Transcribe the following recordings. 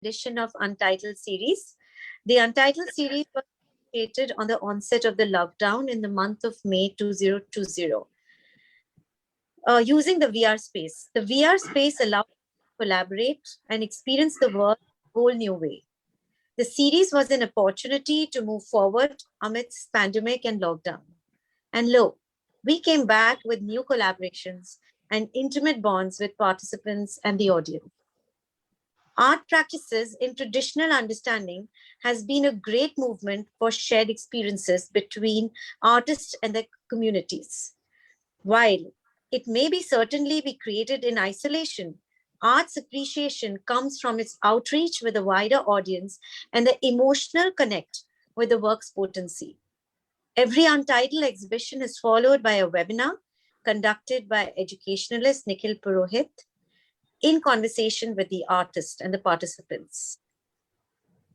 edition of Untitled series. The Untitled series was created on the onset of the lockdown in the month of May 2020, using the VR space. The VR space allowed us to collaborate and experience the world in a whole new way. The series was an opportunity to move forward amidst pandemic and lockdown. And lo, we came back with new collaborations and intimate bonds with participants and the audience. Art practices in traditional understanding has been a great movement for shared experiences between artists and their communities. While it may be certainly be created in isolation, art's appreciation comes from its outreach with a wider audience and the emotional connect with the work's potency. Every Untitled exhibition is followed by a webinar conducted by educationalist Nikhil Purohit in conversation with the artist and the participants.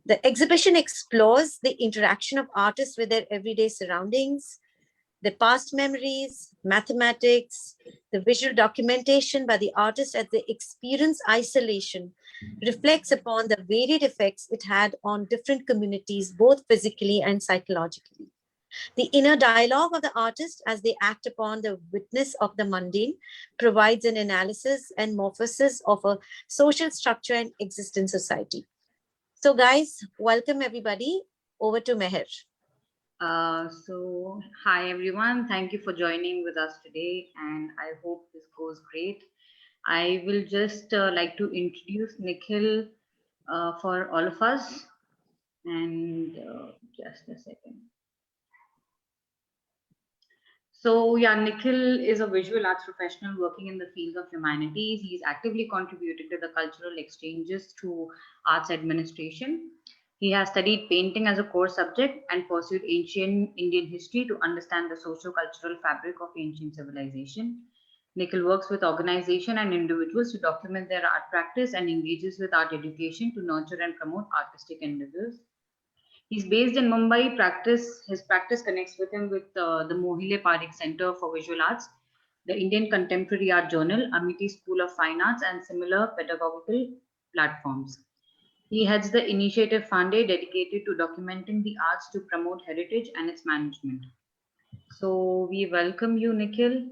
The exhibition explores the interaction of artists with their everyday surroundings, the past memories, mathematics, the visual documentation by the artist as they experience isolation reflects upon the varied effects it had on different communities, both physically and psychologically. The inner dialogue of the artist as they act upon the witness of the mundane provides an analysis and morphosis of a social structure and existing society. So, guys, welcome everybody. Over to Meher. Hi everyone. Thank you for joining with us today, and I hope this goes great. I will just like to introduce Nikhil for all of us, and just a second. So yeah, Nikhil is a visual arts professional working in the field of humanities. He's actively contributed to the cultural exchanges through arts administration. He has studied painting as a core subject and pursued ancient Indian history to understand the socio-cultural fabric of ancient civilization. Nikhil works with organizations and individuals to document their art practice and engages with art education to nurture and promote artistic endeavors. He's based in Mumbai. His practice connects with him with the Mohile Parekh Center for Visual Arts, the Indian Contemporary Art Journal, Amity School of Fine Arts, and similar pedagogical platforms. He heads the initiative Fande, dedicated to documenting the arts to promote heritage and its management. So we welcome you, Nikhil,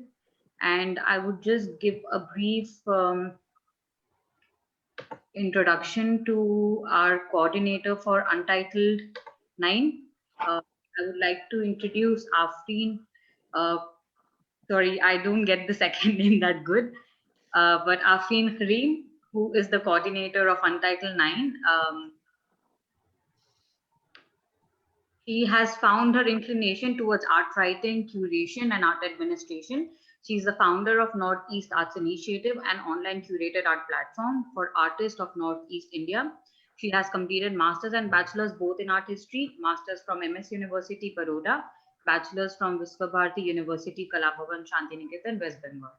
and I would just give a brief introduction to our coordinator for Untitled 9. I would like to introduce Afreen. Uh, Sorry, I don't get the second name that good, but Afreen Kareem, who is the coordinator of Untitled 9. She has found her inclination towards art writing, curation, and art administration. She is the founder of Northeast Arts Initiative, an online curated art platform for artists of Northeast India. She has completed masters and bachelors both in art history, masters from MS University, Baroda, bachelors from Visva University, Kalabhavan, Shantiniketan, West Bengal.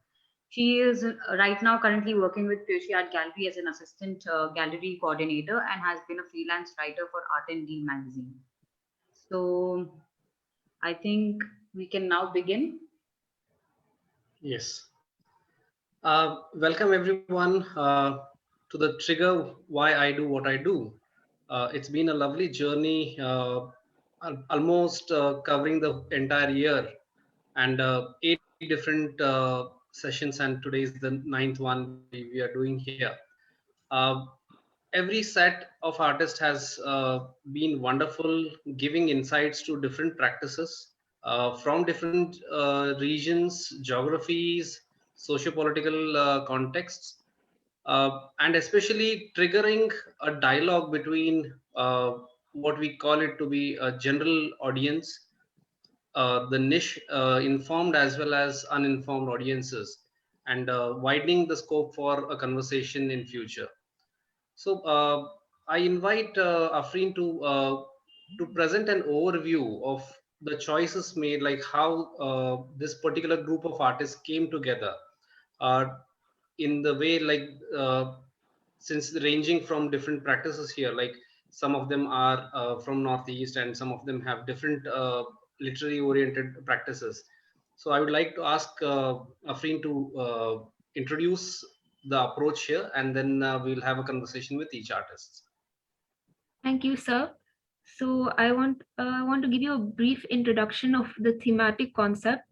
She is right now currently working with Pyoshi Art Gallery as an assistant gallery coordinator and has been a freelance writer for Art and Deal magazine. So I think we can now begin. Yes. Welcome everyone to the trigger why I do what I do. It's been a lovely journey, almost covering the entire year, and 8 different sessions, and today is the 9th one we are doing here. Uh, every set of artists has been wonderful, giving insights to different practices from different regions, geographies, socio-political contexts, and especially triggering a dialogue between what we call it to be a general audience, the niche informed as well as uninformed audiences, and widening the scope for a conversation in future. So I invite Afreen to present an overview of the choices made, like how this particular group of artists came together, uh, in the way, like since ranging from different practices here, like some of them are from Northeast and some of them have different literary oriented practices. So I would like to ask Afreen to introduce the approach here, and then we'll have a conversation with each artist. Thank you, sir. So I want to give you a brief introduction of the thematic concept.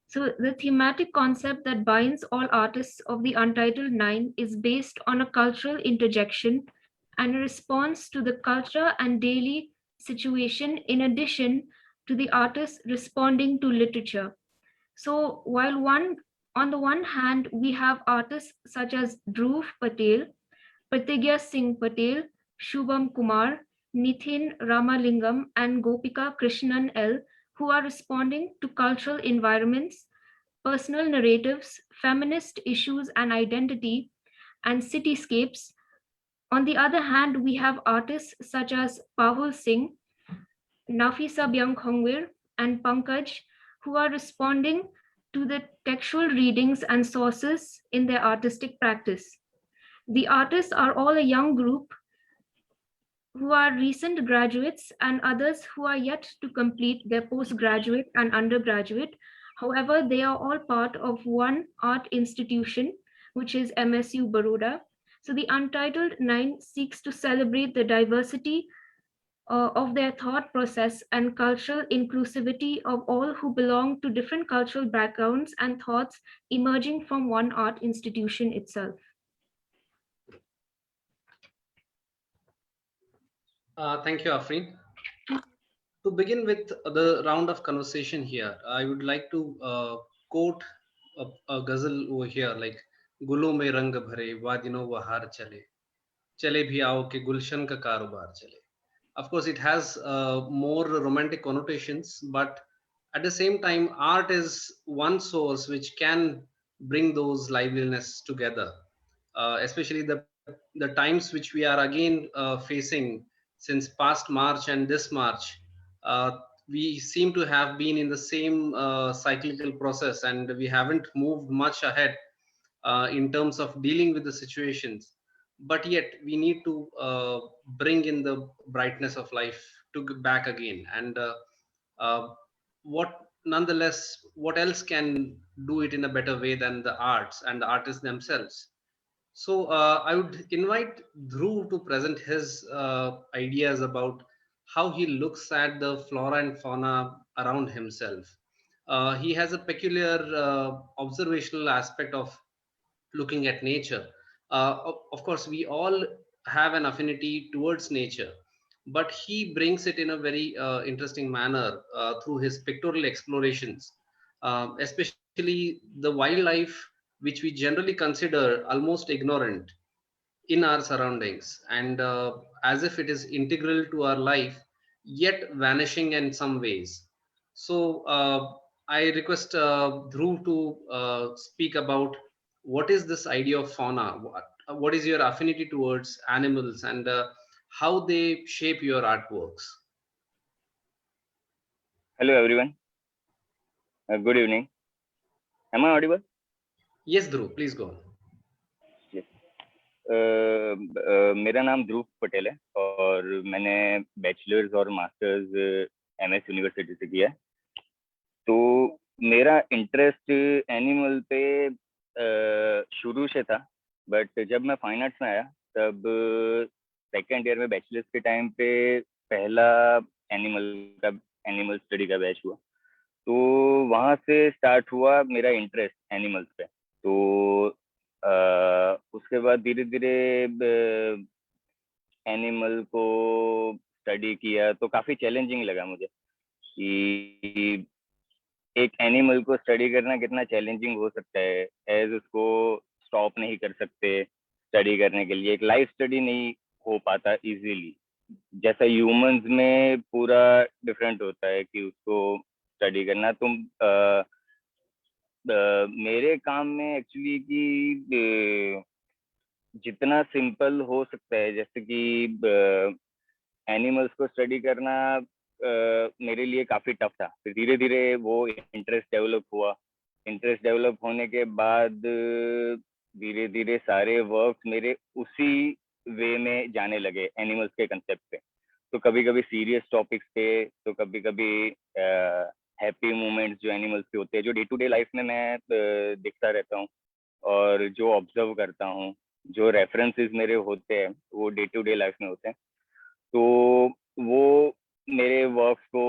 So the thematic concept that binds all artists of the Untitled Nine is based on a cultural interjection and a response to the culture and daily situation, in addition to the artist responding to literature. So while on the one hand, we have artists such as Dhruv Patel, Pratigya Singh Patel, Shubham Kumar, Nithin Ramalingam, and Gopika Krishnan L, who are responding to cultural environments, personal narratives, feminist issues and identity, and cityscapes. On the other hand, we have artists such as Pahul Singh, Nafisa Byangkhongwir, and Pankaj, who are responding to the textual readings and sources in their artistic practice. The artists are all a young group who are recent graduates and others who are yet to complete their postgraduate and undergraduate. However, they are all part of one art institution, which is MSU Baroda. So the Untitled Nine seeks to celebrate the diversity of their thought process and cultural inclusivity of all who belong to different cultural backgrounds and thoughts emerging from one art institution itself. Thank you, Afreen. To begin with the round of conversation here, I would like to quote a ghazal over here, like "Gulo mein rang bhare, wadino wahar chale, chale bhi aao ke gulshan ka karobar chale." Of course, it has more romantic connotations, but at the same time, art is one source which can bring those liveliness together, especially the times which we are again facing since past March and this March. Uh, we seem to have been in the same cyclical process, and we haven't moved much ahead in terms of dealing with the situations, but yet we need to bring in the brightness of life back again. And uh, what nonetheless, what else can do it in a better way than the arts and the artists themselves? So I would invite Dhruv to present his ideas about how he looks at the flora and fauna around himself. He has a peculiar observational aspect of looking at nature. Of course, we all have an affinity towards nature, but he brings it in a very interesting manner through his pictorial explorations, especially the wildlife which we generally consider almost ignorant in our surroundings, and as if it is integral to our life, yet vanishing in some ways. So I request Dhruv to speak about what is this idea of fauna, what is your affinity towards animals, and how they shape your artworks. Hello everyone. Good evening. Am I audible? Yes, Dhruv, please go on. Yes. मेरा नाम ध्रुव पटेल है और मैंने bachelors और masters MS university से किया है। तो मेरा इंटरेस्ट एनिमल पे शुरू से था, बट जब मैं फाइन आर्ट्स में आया तब सेकेंड ईयर में बैचलर्स के टाइम पे पहला एनिमल स्टडी का बैच हुआ, तो वहाँ से स्टार्ट हुआ मेरा इंटरेस्ट एनिमल्स पे। तो उसके बाद धीरे धीरे एनिमल को स्टडी किया तो काफ़ी चैलेंजिंग लगा मुझे कि एक एनिमल को स्टडी करना कितना चैलेंजिंग हो सकता है, एज उसको स्टॉप नहीं कर सकते स्टडी करने के लिए, एक लाइफ स्टडी नहीं हो पाता इजीली, जैसा ह्यूमंस में पूरा डिफरेंट होता है कि उसको स्टडी करना। तुम मेरे काम में एक्चुअली कि जितना सिंपल हो सकता है, जैसे कि एनिमल्स को स्टडी करना मेरे लिए काफ़ी टफ था। फिर धीरे धीरे वो इंटरेस्ट डेवलप हुआ। इंटरेस्ट डेवलप होने के बाद धीरे धीरे सारे वर्क्स मेरे उसी वे में जाने लगे एनिमल्स के कंसेप्ट पे। तो कभी कभी सीरियस टॉपिक्स पे, तो कभी कभी हैप्पी मोमेंट्स जो एनिमल्स के होते हैं, जो डे टू डे लाइफ में मैं दिखता रहता हूँ और जो ऑब्जर्व करता हूँ, जो रेफरेंसेस मेरे होते हैं वो डे टू डे लाइफ में होते हैं। तो वो मेरे वर्क्स को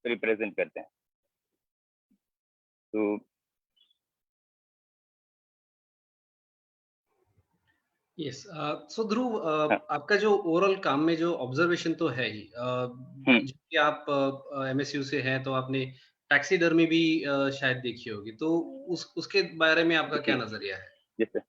रिप्रेजेंट करते हैं। तो यस, सो ध्रुव, हाँ। आपका जो ओवरऑल काम में जो ऑब्जर्वेशन तो है ही, कि आप एमएसयू से हैं तो आपने टैक्सीडर्मी भी शायद देखी होगी, तो उसके बारे में आपका क्या नजरिया है? जैसे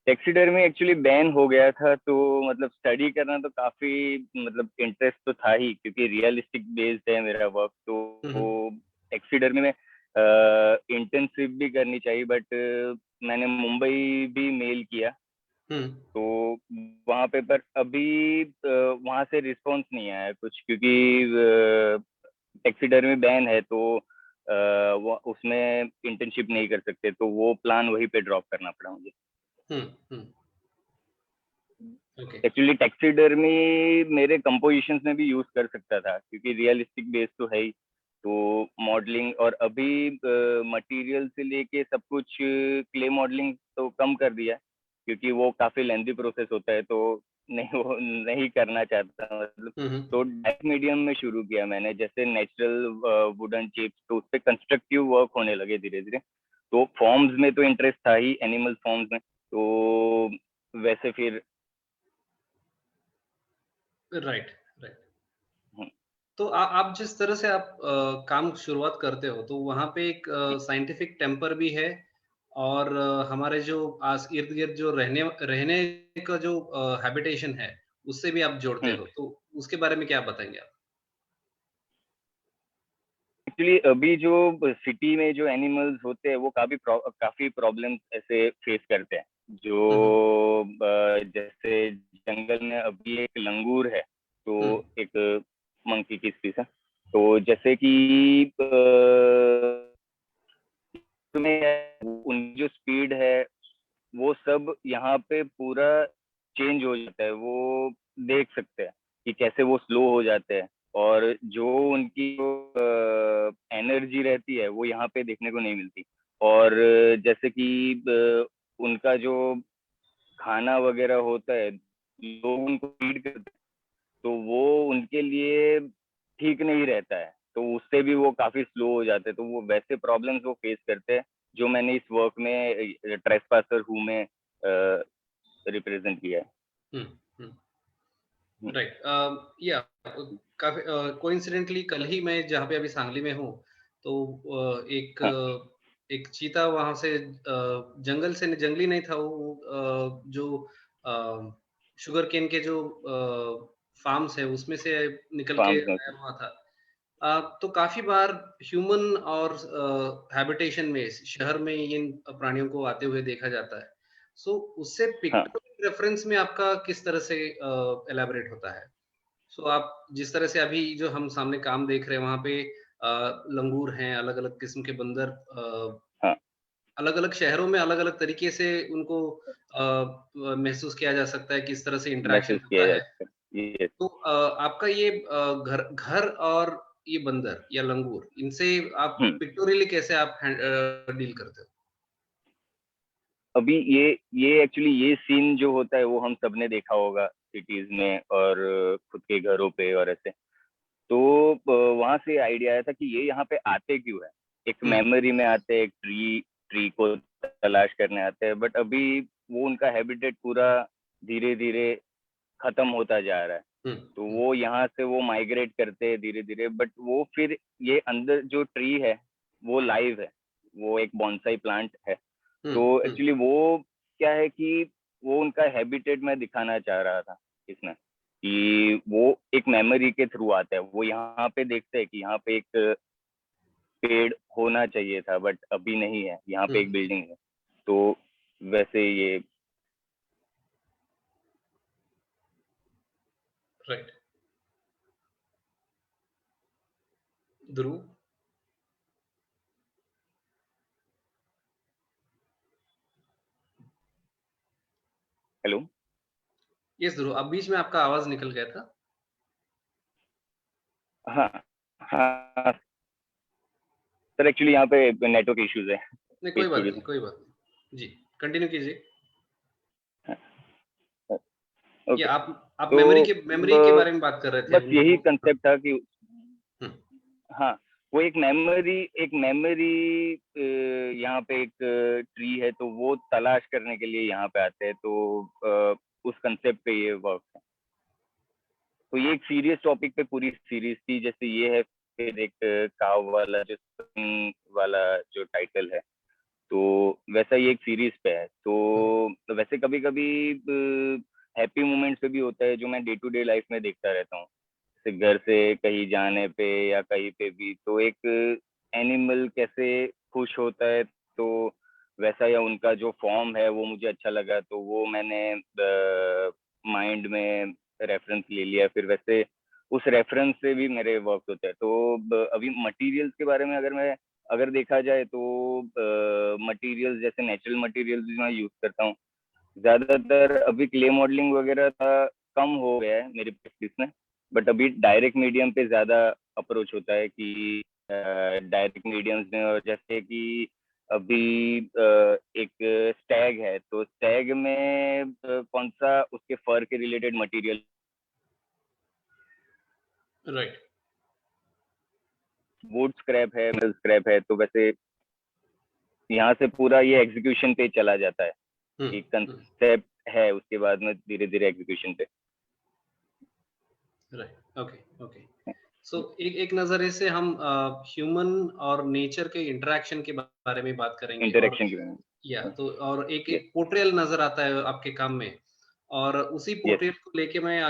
टैक्सीडर्मी एक्चुअली बैन हो गया था, तो मतलब स्टडी करना तो काफी मतलब इंटरेस्ट तो था ही, क्योंकि रियलिस्टिक बेस्ड है मेरा वर्क। तो टैक्सीडर्मी में इंटर्नशिप भी करनी चाहिए, बट मैंने मुंबई भी मेल किया, तो वहां पे पर अभी वहां से रिस्पॉन्स नहीं आया कुछ, क्योंकि टैक्सीडर्मी बैन है, तो वो उसमें इंटर्नशिप नहीं कर सकते, तो वो प्लान वहीं पे ड्रॉप करना पड़ा मुझे। ओके, एक्चुअली टैक्सीडर्मी मेरे कंपोजिशंस में भी यूज कर सकता था, क्योंकि रियलिस्टिक बेस तो है ही। तो मॉडलिंग, और अभी मटेरियल से लेके सब कुछ क्ले मॉडलिंग तो कम कर दिया है, क्योंकि वो काफी लेंथी प्रोसेस होता है, तो वो नहीं करना चाहता मतलब। तो डार्क मीडियम में शुरू किया मैंने, जैसे नेचुरल वुडन चिप्स, तो उस पर कंस्ट्रक्टिव वर्क होने लगे धीरे धीरे। तो फॉर्म्स में तो इंटरेस्ट था ही, एनिमल फॉर्म्स में, तो वैसे फिर राइट राइट। तो आप जिस तरह से आप काम शुरुआत करते हो, तो वहाँ पे एक साइंटिफिक टेम्पर भी है, और हमारे जो आस इर्द गिर्द जो रहने रहने का जो हैबिटेशन है, उससे भी आप जोड़ते हो, तो उसके बारे में क्या बताएंगे आप? एक्चुअली अभी जो सिटी में जो एनिमल्स होते हैं, वो काफी प्रॉब्लम्स ऐसे फेस करते हैं। जो जैसे जंगल में अभी एक लंगूर है, तो एक मंकी की स्पीस है, तो जैसे कि उनकी जो स्पीड है, वो सब यहाँ पे पूरा चेंज हो जाता है। वो देख सकते हैं कि कैसे वो स्लो हो जाते हैं, और जो उनकी एनर्जी रहती है, वो यहाँ पे देखने को नहीं मिलती। और जैसे कि उनका जो खाना वगैरह होता है, लोग उनको फीड करते हैं, तो वो उनके लिए ठीक नहीं रहता है, तो उससे भी वो काफी स्लो हो जाते हैं। तो वो वैसे प्रॉब्लम्स वो फेस करते हैं, जो मैंने इस वर्क में ट्रेसपासर हूँ में रिप्रेजेंट किया है। राइट, या काफी कोइंसिडेंटली कल ही मैं जहाँ पे अभी सांगली में हूँ, तो एक चीता वहां से जंगल से, जंगली नहीं था वो, जो शुगर केन के जो फार्म्स है उसमें से निकल के फार्म्स में आया हुआ था। तो काफी बार ह्यूमन और हैबिटेशन में, शहर में इन प्राणियों को आते हुए देखा जाता है। सो उससे पिक्टोरियल रेफरेंस में आपका किस तरह से एलैबोरेट होता है? सो आप जिस तरह से अभी जो हम सामने काम देख रहे हैं, वहां पे लंगूर हैं, अलग अलग किस्म के बंदर, अलग अलग शहरों में अलग अलग तरीके से उनको महसूस किया जा सकता है, किस तरह से इंटरेक्शन महसूस किया होता जा है। सकता है। तो आपका ये घर घर और ये बंदर या लंगूर, इनसे आप पिक्टोरियली कैसे आप डील करते हो? अभी ये एक्चुअली ये सीन जो होता है, वो हम सबने देखा होगा सिटीज में और खुद के घरों पे और ऐसे। तो वहां से आइडिया आया था कि ये यहाँ पे आते क्यों है। एक मेमोरी में आते हैं, एक ट्री को तलाश करने आते हैं, बट अभी वो उनका हैबिटेट पूरा धीरे धीरे खत्म होता जा रहा है। तो वो यहाँ से वो माइग्रेट करते हैं धीरे धीरे, बट वो फिर ये अंदर जो ट्री है, वो लाइव है, वो एक बॉन्साई प्लांट है। तो एक्चुअली वो क्या है कि वो उनका हैबिटेट मैं दिखाना चाह रहा था इसमें, कि वो एक मेमोरी के थ्रू आता है। वो यहाँ पे देखते हैं कि यहाँ पे एक पेड़ होना चाहिए था, बट अभी नहीं है, यहाँ पे एक बिल्डिंग है। तो वैसे ये राइट। ध्रुव, हेलो। यस ध्रुव, अब बीच में आपका आवाज निकल गया था। हाँ हाँ सर, एक्चुअली यहाँ पे नेटवर्क इश्यूज है। नहीं, कोई बात नहीं, कोई बात नहीं जी, कंटिन्यू कीजिए। ओके, ये आप तो मेमोरी के बारे में बात कर रहे थे। बस यही कंसेप्ट था कि हम्म। हाँ, वो एक मेमोरी यहाँ पे एक ट्री है, तो वो तलाश करने के लिए यहाँ पे आते हैं, तो उस कंसेप्ट पे ये वर्क है। तो ये एक सीरियस टॉपिक पे पूरी सीरीज थी, जैसे ये है, फिर एक काव वाला जो spring वाला जो टाइटल है, तो वैसा ये एक सीरीज पे है। तो वैसे कभी कभी हैप्पी मोमेंट्स पे भी होता है, जो मैं डे टू डे लाइफ में देखता रहता हूँ, जैसे घर से कहीं जाने पे या कहीं पे भी, तो एक एनिमल कैसे खुश होता है, तो वैसा, या उनका जो फॉर्म है वो मुझे अच्छा लगा, तो वो मैंने माइंड में रेफरेंस ले लिया, फिर वैसे उस रेफरेंस से भी मेरे वर्क होते हैं। तो अभी मटेरियल्स के बारे में अगर देखा जाए, तो मटेरियल्स जैसे नेचुरल मटेरियल्स भी मैं यूज करता हूँ ज्यादातर। अभी क्ले मॉडलिंग वगैरह कम हो गया है मेरी प्रैक्टिस में, बट अभी डायरेक्ट मीडियम पे ज्यादा अप्रोच होता है कि डायरेक्ट मीडियम्स में, और जैसे कि अभी एक स्टैग है, तो स्टैग में कौन सा उसके फर के related material, right, would scrap है, मिल स्क्रैप है, तो वैसे यहाँ से पूरा ये एग्जीक्यूशन पे चला जाता है। एक कंसेप्ट है, उसके बाद में धीरे धीरे एग्जीक्यूशन पे। Right, okay okay. सो एक नजरिए से हम ह्यूमन और नेचर के इंटरेक्शन के बारे में बात करेंगे, इंटरेक्शन के बारे में, या तो और एक पोर्ट्रेयल नजर आता है आपके काम में, और उसी पोर्ट्रेयल को लेके मैं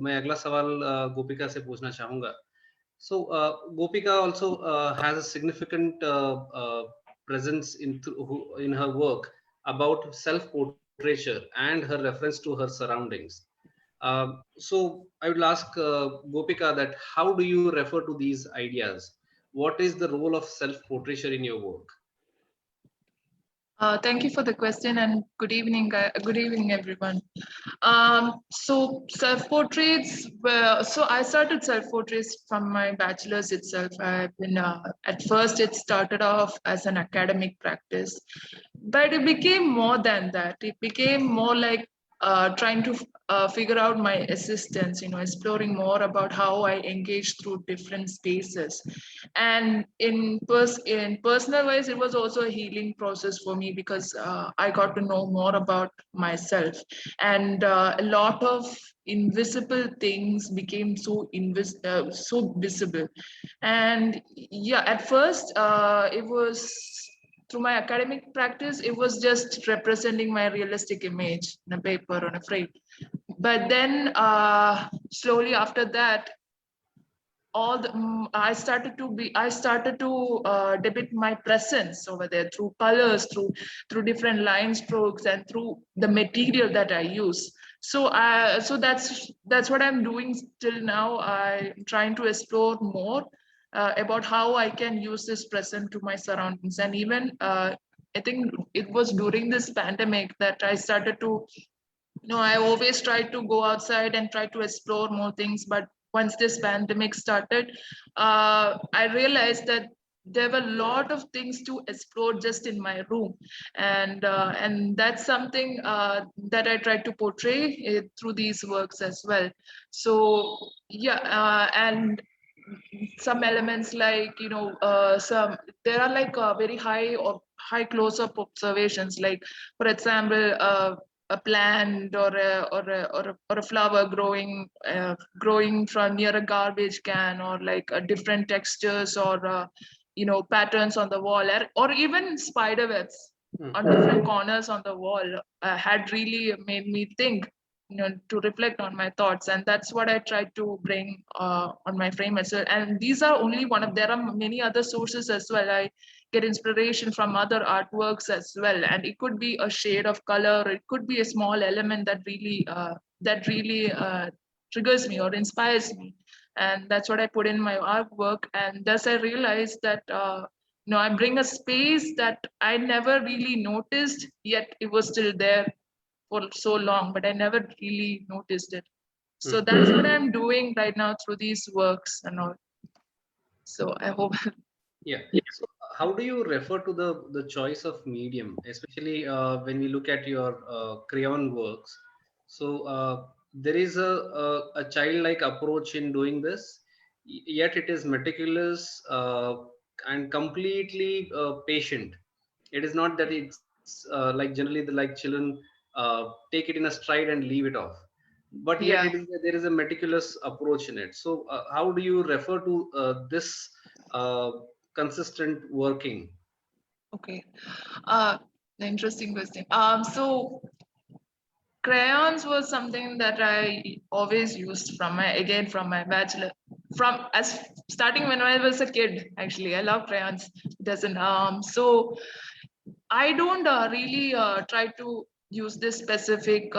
मैं अगला सवाल गोपिका से पूछना चाहूंगा। So Gopika also has a significant presence in her work about self-portraiture and her reference to her surroundings. So I would ask Gopika that how do you refer to these ideas? What is the role of self-portraiture in your work? Thank you for the question, and good evening. Good evening, everyone. So self-portraits. So I started self-portraits from my bachelor's itself. I've been at first it started off as an academic practice, but it became more than that. It became more like trying to figure out my assistance, exploring more about how I engage through different spaces. And in personal ways, it was also a healing process for me, because I got to know more about myself, and a lot of invisible things became so visible. And yeah, at first it was through my academic practice, it was just representing my realistic image in a paper, on a frame. But then slowly after that, I started to depict my presence over there through colors, through different line strokes, and through the material that I use. So that's what I'm doing till now. I'm trying to explore more about how I can use this present to my surroundings. And even I think it was during this pandemic that I started to, I always tried to go outside and try to explore more things. But once this pandemic started, I realized that there were a lot of things to explore just in my room, and that's something that I tried to portray through these works as well. So yeah, and some elements like there are like very high close-up observations, like for example a plant or a flower growing from near a garbage can, or like different textures, or patterns on the wall, or even spider webs on different corners on the wall had really made me think, to reflect on my thoughts. And that's what I tried to bring on my frame as well. And these are only there are many other sources as well. I get inspiration from other artworks as well, and it could be a shade of color, it could be a small element that really triggers me or inspires me. And that's what I put in my artwork. And thus I realized that I bring a space that I never really noticed, yet it was still there for so long, but I never really noticed it. So that's what I'm doing right now through these works and all. So I hope. Yeah. So how do you refer to the choice of medium, especially when we look at your crayon works? So there is a childlike approach in doing this, yet it is meticulous and completely patient. It is not that it's like generally the like children take it in a stride and leave it off, but yet Yeah. it is there is a meticulous approach in it. So how do you refer to this uh, consistent working? Okay. Uh, Interesting question. So crayons was something that I always used from my bachelor, from as starting when I was a kid. Actually, I love crayons. Doesn't so I don't really try to use this specific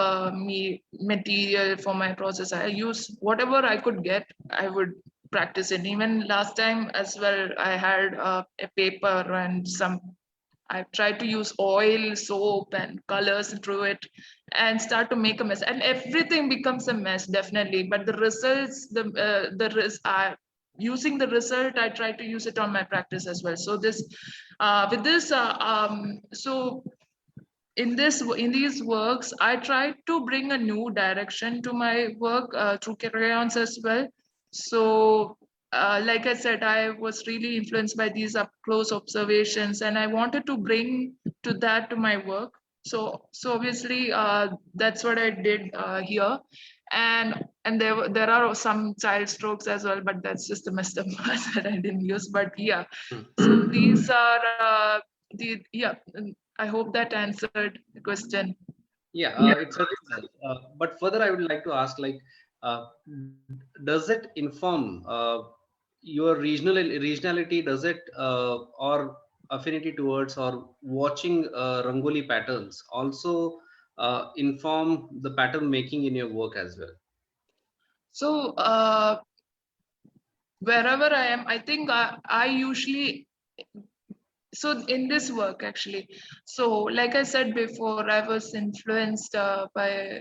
material for my process. I use whatever I could get. I would practice it. Even last time as well, I had a paper and some. I tried to use oil, soap, and colors through it, and start to make a mess. And everything becomes a mess, definitely. But the results, using the result, I try to use it on my practice as well. So this, with this, so in these works, I try to bring a new direction to my work through crayons as well. So like I said, I was really influenced by these up close observations, and I wanted to bring to my work. So obviously that's what I did here. And there are some child strokes as well, but that's just the messed up part that I didn't use. But yeah, so these are I hope that answered the question. Yeah, it certainly does. But further, I would like to ask, like, uh, does it inform your regionality? Does it or affinity towards or watching Rangoli patterns also inform the pattern making in your work as well? So wherever I am, I think I usually, so in this work actually, so like I said before, I was influenced by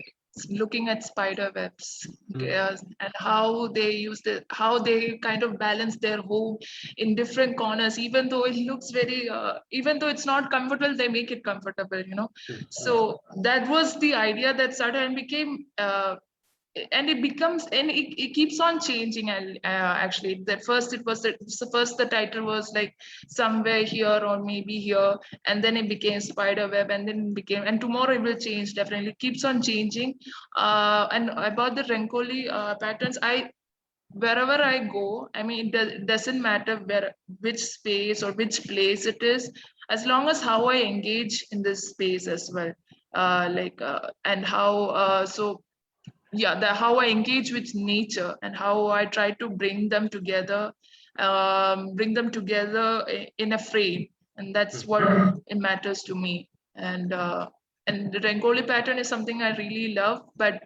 looking at spider webs, okay, and how they use how they kind of balance their home in different corners, even though it looks very even though it's not comfortable, they make it comfortable, you know. So that was the idea that started and became and it becomes and it keeps on changing. And actually that first it was so first the title was like somewhere here or maybe here, and then it became spider web, and then it became, and tomorrow it will change, definitely it keeps on changing. And about the Rangoli patterns, I wherever I go, I mean, it doesn't matter which space or which place it is, as long as how I engage in this space as well. And how so yeah, how I engage with nature and how I try to bring them together in a frame, and that's what it matters to me. And the Rangoli pattern is something I really love, but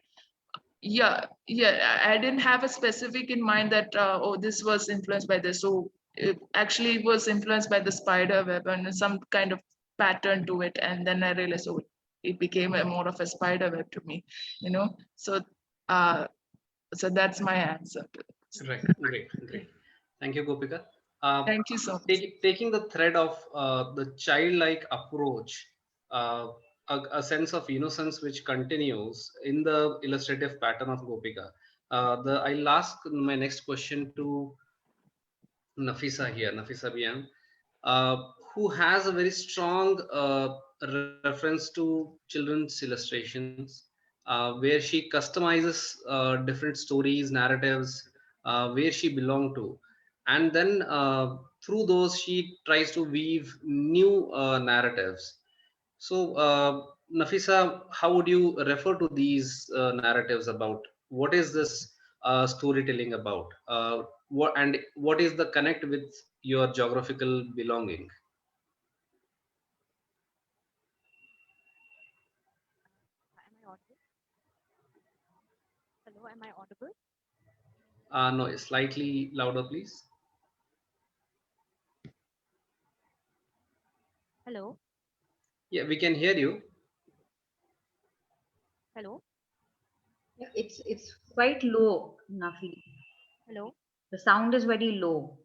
I didn't have a specific in mind that oh, this was influenced by this. So it actually was influenced by the spider web and some kind of pattern to it, and then I realized, oh, it became a more of a spider web to me, you know. Uh, so that's my answer to this. Right, great. Thank you, Gopika. Thank you so much. Taking the thread of the childlike approach, a sense of innocence which continues in the illustrative pattern of Gopika. I'll ask my next question to Nafisa here, Nafisa Bian, uh, who has a very strong reference to children's illustrations, where she customizes different stories, narratives, where she belonged to. And then through those, she tries to weave new narratives. So, Nafisa, how would you refer to these narratives about what is this storytelling about? What is the connect with your geographical belonging? Am I audible? Hello, am I audible? No, slightly louder, please. Hello, Yeah, we can hear you. hello, Yeah, it's quite low, Nafi. hello. The sound is very low.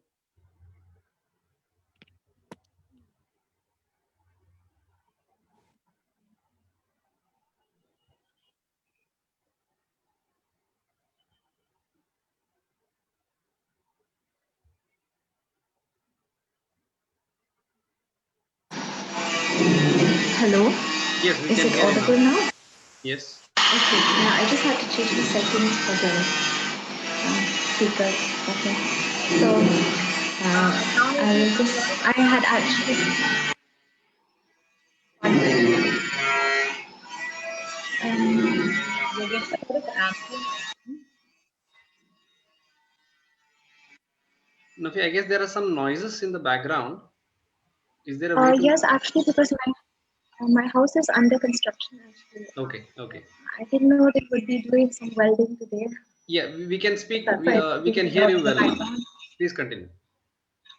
Hello, Yes, we is can it hear you audible now. now? Yes. Okay, yeah, I just had to change the settings for the speaker. Okay, so I will just, I had actually, Nafi, I guess there are some noises in the background. Is there a way to? yes, actually, because my house is under construction actually. Okay, okay. I didn't know they would be doing some welding today. Yeah, we can speak. That's why it's We can being hear loud you in the well. background. Please continue.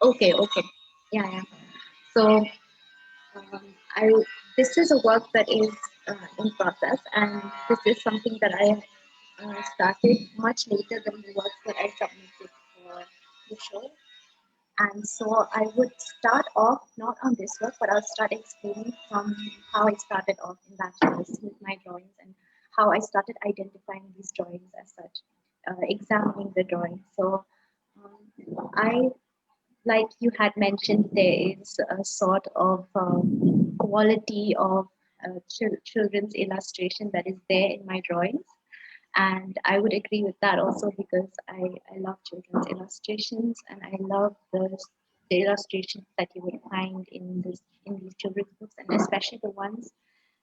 Okay, okay. Yeah, yeah. So I this is a work that is in process, and this is something that I started much later than the works that I submitted for the show. And so I would start off not on this work, but I'll start explaining from how I started off in bachelor's with my drawings and how I started identifying these drawings as such, examining the drawings. So I, like you had mentioned, there is a sort of quality of children's illustration that is there in my drawings. And I would agree with that also because I love children's illustrations and I love the illustrations that you would find in these children's books, and especially the ones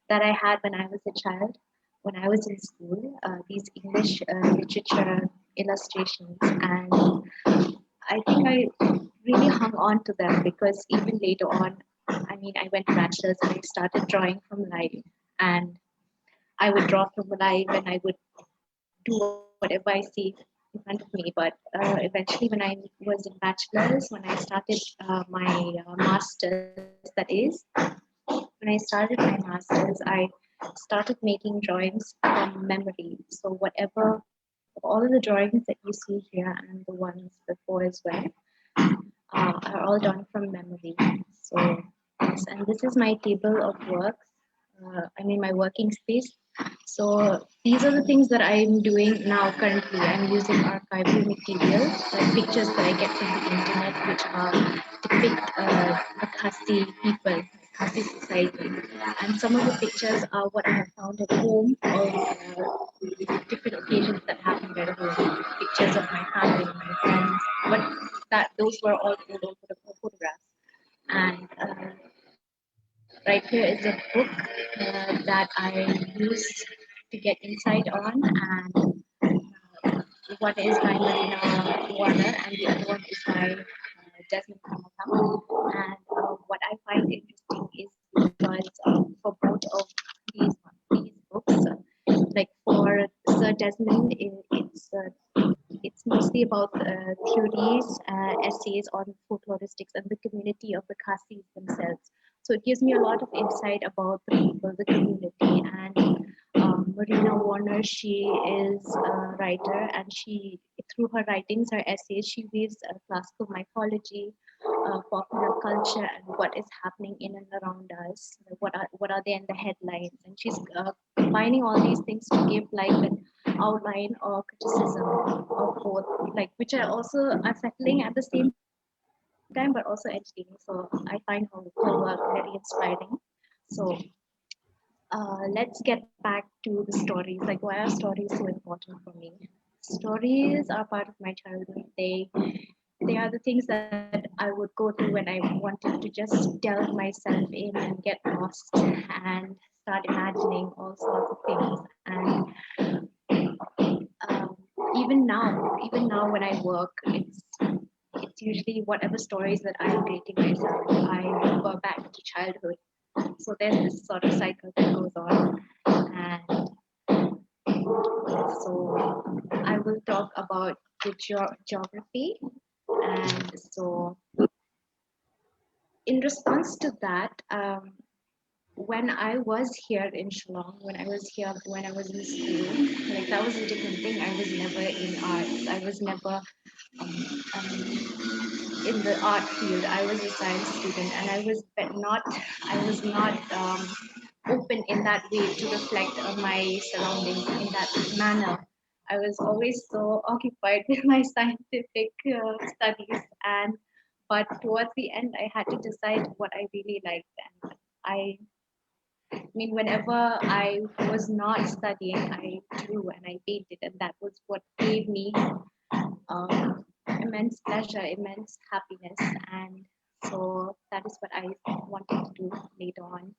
that I had when I was a child, when I was in school, these English literature illustrations. And I think I really hung on to them because even later on, I mean, I went to bachelor's and I started drawing from life, and I would draw from life and I would do whatever I see in front of me. But eventually, when I was in bachelor's, when I started my master's, that is, when I started my master's, I started making drawings from memory. So whatever, all of the drawings that you see here and the ones before as well are all done from memory. So yes, and this is my table of works. I mean my working space. So these are the things that I'm doing now currently. I'm using archival materials, like pictures that I get from the internet, which depict Khasi people, Khasi society. And some of the pictures are what I have found at home of different occasions that happened at home. Pictures of my family, my friends, but those were all photographs. And right here is a book that I use to get insight on, and one is by Marina Warner, and the other one is by Desmond Kamata. And what I find interesting is because for both of these books, like for Sir Desmond, it's mostly about theories, essays on folkloristics and the community of the Khasis themselves. So it gives me a lot of insight about the people, the community. And Marina Warner, she is a writer, and she, through her writings, her essays, she weaves classical mythology, popular culture, and what is happening in and around us. What are they in the headlines? And she's combining all these things to give like an outline or criticism of both, like which are also unsettling at the same time, but also entertaining. So I find her work very inspiring. So let's get back to the stories. Like, why are stories so important for me? Stories are part of my childhood. They are the things that I would go to when I wanted to just delve myself in and get lost and start imagining all sorts of things. And even now when I work, it's usually whatever stories that I'm creating myself, I refer back to childhood. So there's this sort of cycle that goes on. And so I will talk about the geography. And so in response to that, when I was here in Shillong, when I was in school, like that was a different thing. I was never in arts. I was never in the art field. I was a science student, and I was not open in that way to reflect on my surroundings in that manner. I was always so occupied with my scientific studies, but towards the end, I had to decide what I really liked, and I I mean, whenever I was not studying, I drew and I painted, and that was what gave me immense pleasure, immense happiness. And so that is what I wanted to do later on.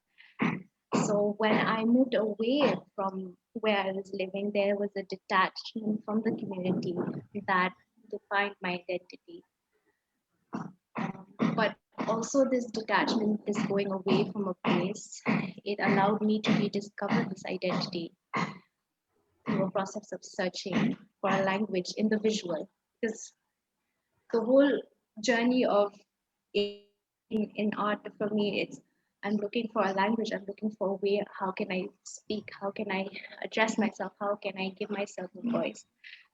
So when I moved away from where I was living, there was a detachment from the community that defined my identity. But also this detachment, this going away from a place, it allowed me to rediscover this identity through a process of searching for a language in the visual. Because the whole journey of in art for me, it's I'm looking for a language, I'm looking for a way, how can I speak, how can I address myself, how can I give myself a voice.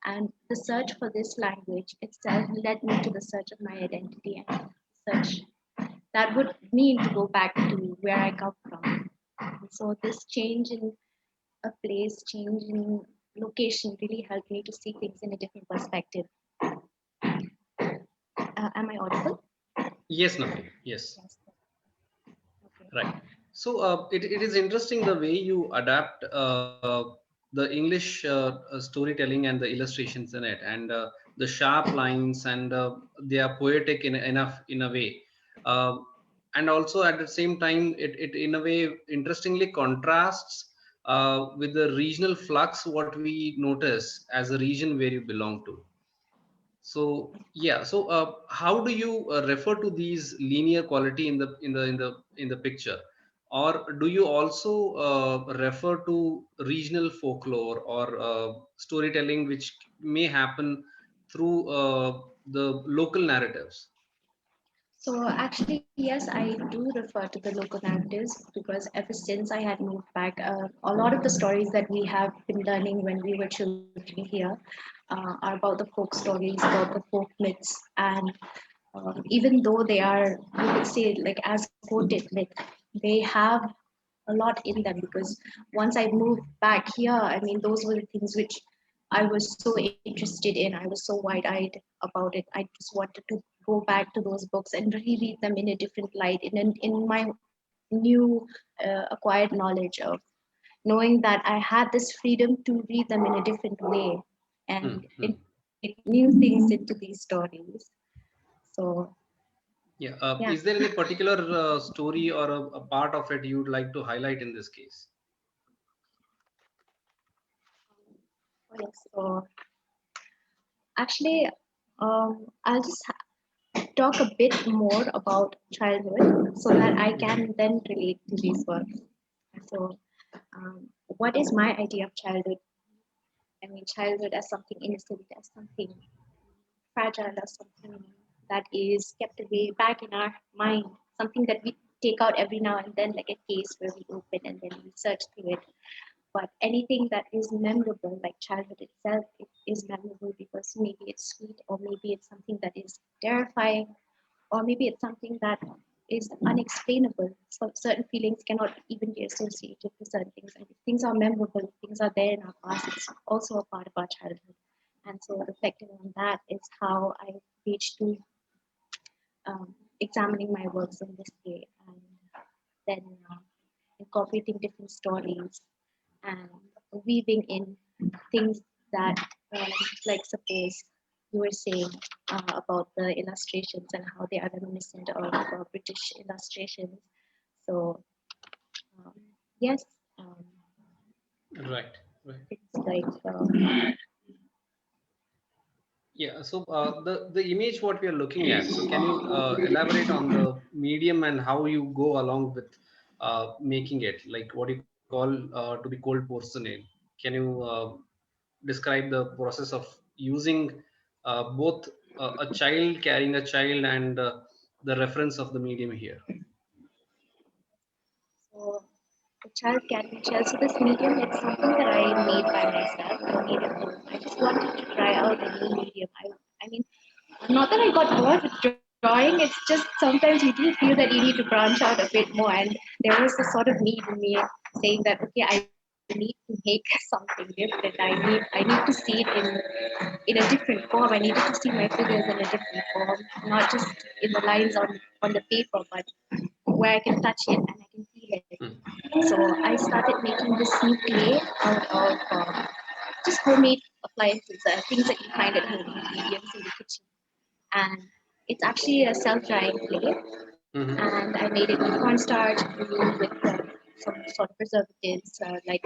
And the search for this language itself led me to the search of my identity and search that would mean to go back to where I come from. And so this change in a place, change in location really helped me to see things in a different perspective. Am I audible? Yes, Nafin. Yes. Yes. Okay. Right. So it is interesting the way you adapt the English storytelling and the illustrations in it, and the sharp lines, and they are poetic enough in a way. Uh, and also at the same time, it in a way interestingly contrasts with the regional flux what we notice as a region where you belong to. So yeah, so how do you refer to these linear quality in the picture, or do you also refer to regional folklore or storytelling which may happen through the local narratives? So actually, yes, I do refer to the local narratives because ever since I had moved back, a lot of the stories that we have been learning when we were children here are about the folk stories, about the folk myths, and even though they are, you could say, like as quoted myth, they have a lot in them because once I moved back here, I mean, those were the things which I was so interested in. I was so wide-eyed about it. I just wanted to go back to those books and reread them in a different light, in my new acquired knowledge of knowing that I had this freedom to read them in a different way and it new things into these stories. So Yeah. yeah. Is there any particular story or a part of it you'd like to highlight in this case? Okay, so actually, I'll just talk a bit more about childhood so that I can then relate to these works. So, what is my idea of childhood? I mean, childhood as something innocent, as something fragile, as something that is kept away back in our mind, something that we take out every now and then, like a case where we open and then we search through it. But anything that is memorable, like childhood itself, it is memorable because maybe it's sweet, or maybe it's something that is terrifying, or maybe it's something that is unexplainable. So certain feelings cannot even be associated with certain things. And if things are memorable, things are there in our past, it's also a part of our childhood. And so reflecting on that is how I reached to examining my works in this way, and then incorporating different stories and weaving in things that, like suppose you were saying about the illustrations and how they are reminiscent of British illustrations. So um, yes, Right. Right. it's like Yeah, so the image what we are looking at. So can you elaborate on the medium and how you go along with making it, like what you call to be cold porcelain? Can you describe the process of using both a child carrying a child and the reference of the medium here? so the child can share. So this medium, it's something that I made by myself. I made it home. I just wanted to try out a new medium. I mean, not that I got bored with drawing, it's just sometimes you do feel that you need to branch out a bit more. And there was a sort of need in me saying that, okay, I need to make something different. I need to see it in a different form. I needed to see my figures in a different form, not just in the lines on the paper, but where I can touch it and I can feel it. So I started making this new clay out of just homemade appliances, things that you find at home, ingredients in the kitchen. And it's actually a self-drying clay. And I made it with cornstarch, glue, with some sort of preservatives like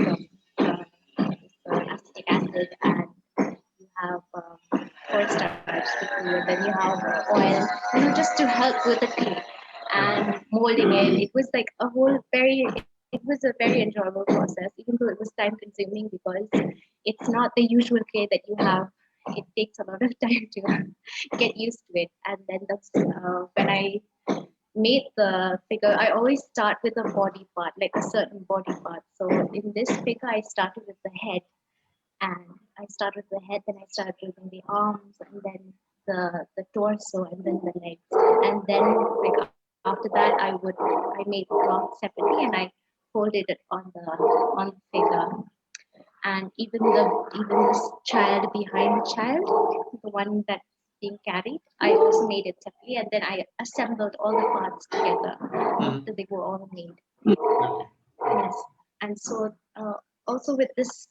acetic acid, and you have cornstarch to glue, and then you have oil, just to help with the clay and molding it. It was like a whole it was a very enjoyable process, even though it was time consuming because it's not the usual clay that you have. It takes a lot of time to get used to it. And then that's when I made the figure. I always start with a body part, like a certain body part. So in this figure, I started with the head, and I started with the head, then I started doing the arms, and then the torso, and then the legs, and then like after that, I made the cloth separately, and I folded it on the figure. And even this child behind the child, the one that's being carried, I also made it separately, and then I assembled all the parts together after they were all made. Yes, and so also with this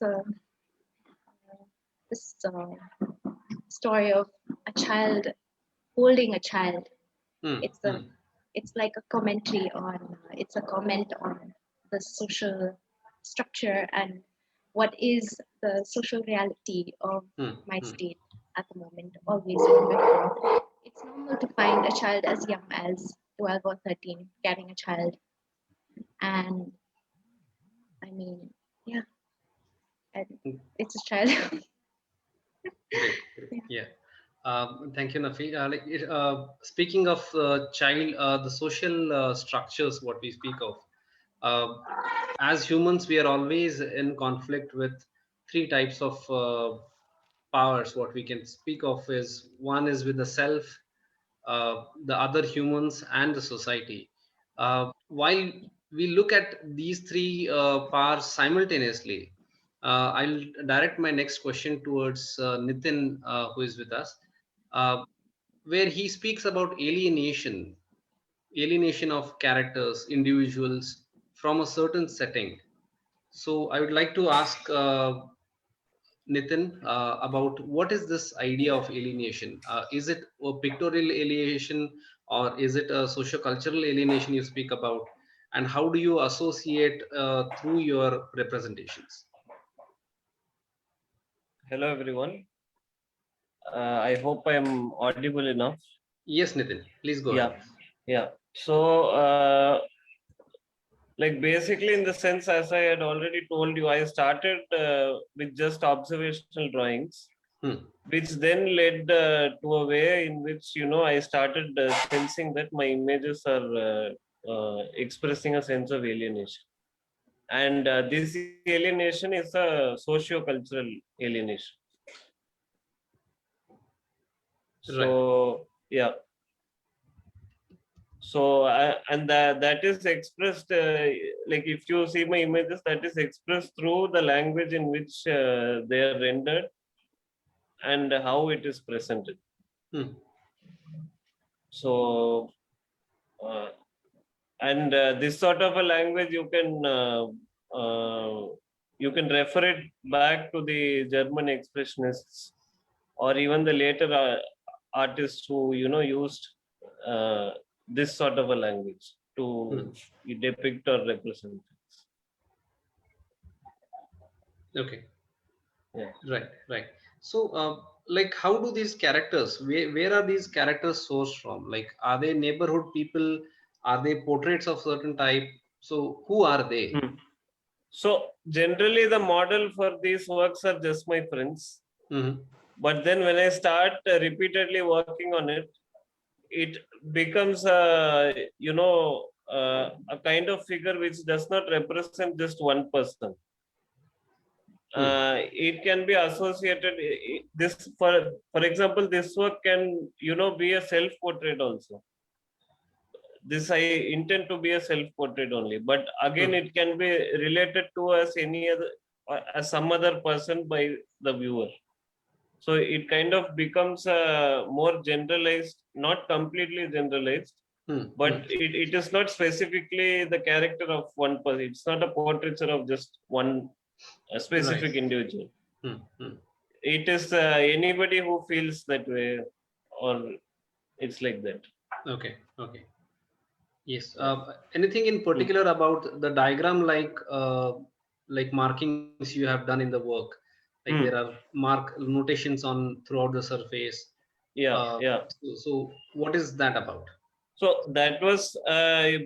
story of a child holding a child, it's like a commentary on it's a comment on the social structure and what is the social reality of my state at the moment. Always remember, it's normal to find a child as young as 12 or 13 carrying a child. And I mean, yeah, and it's a child. Great. Yeah. Thank you, Nafi. Speaking of child, the social structures, what we speak of, as humans, we are always in conflict with three types of powers. What we can speak of is one is with the self, the other humans, and the society. While we look at these three powers simultaneously, I'll direct my next question towards Nitin, who is with us, where he speaks about alienation of characters, individuals from a certain setting. So I would like to ask Nitin about what is this idea of alienation? Is it a pictorial alienation, or is it a socio-cultural alienation you speak about? And how do you associate through your representations? Hello, everyone. I hope I'm audible enough. Yes, Nitin, please go ahead. Yeah. So, like basically in the sense, as I had already told you, I started with just observational drawings, which then led to a way in which, I started sensing that my images are expressing a sense of alienation. And this alienation is a socio-cultural alienation. So, yeah. So, and that is expressed, like if you see my images, that is expressed through the language in which they are rendered and how it is presented. So, and this sort of a language, you can refer it back to the German expressionists or even the later artists who, used this sort of a language to depict or represent. Okay. Yeah. Right. So, like, how do these characters? Where are these characters sourced from? Like, are they neighborhood people? Are they portraits of certain type? So, who are they? So, generally, the model for these works are just my friends. But then, when I start repeatedly working on it, it becomes a kind of figure which does not represent just one person. It can be associated this for example, this work can be a self-portrait also. This I intend to be a self-portrait only, but again it can be related to as any other as some other person by the viewer. So it kind of becomes more generalized, not completely generalized, But it is not specifically the character of one person. It's not a portraiture of just one specific individual. It is anybody who feels that way, or it's like that. Okay. Okay. Yes. Anything in particular about the diagram, like markings you have done in the work? Like there are notations on throughout the surface. Yeah. So what is that about? So that was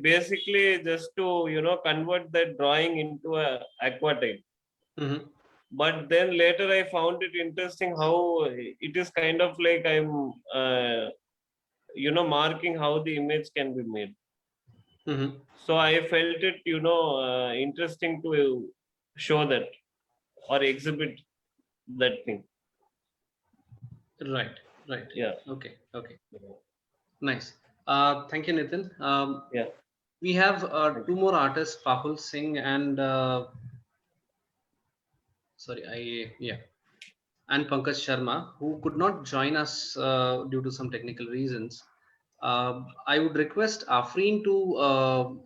basically just to convert that drawing into a aquatype. But then later I found it interesting how it is kind of like I'm marking how the image can be made. So I felt it interesting to show that or exhibit that thing. Right. Yeah. Okay. Nice. Thank you, Nitin. Yeah. We have two more artists, Pahul Singh and and Pankaj Sharma, who could not join us due to some technical reasons. I would request Afreen to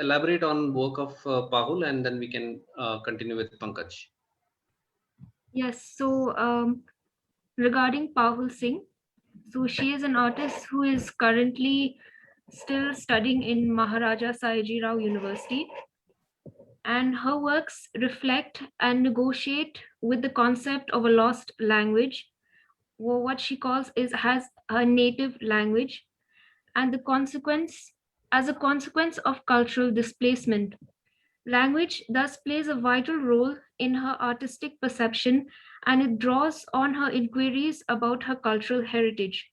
elaborate on work of Pahul, and then we can continue with Pankaj. Yes, so regarding Pahul Singh, so she is an artist who is currently still studying in Maharaja Sayaji Rao University, and her works reflect and negotiate with the concept of a lost language, or what she calls has her native language, and as a consequence of cultural displacement. Language thus plays a vital role in her artistic perception, and it draws on her inquiries about her cultural heritage.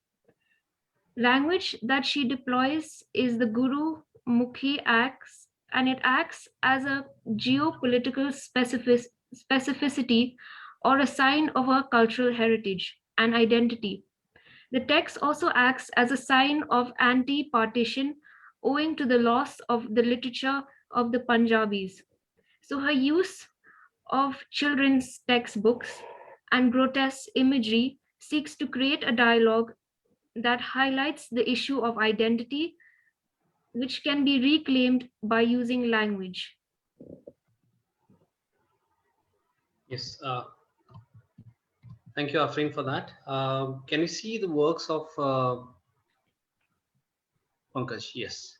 Language that she deploys is the Guru Mukhi acts, and it acts as a geopolitical specificity or a sign of her cultural heritage and identity. The text also acts as a sign of anti-partition owing to the loss of the literature of the Punjabis. So her use of children's textbooks and grotesque imagery seeks to create a dialogue that highlights the issue of identity, which can be reclaimed by using language. Yes. Thank you, Afreen, for that. Can you see the works of Pankaj? Yes.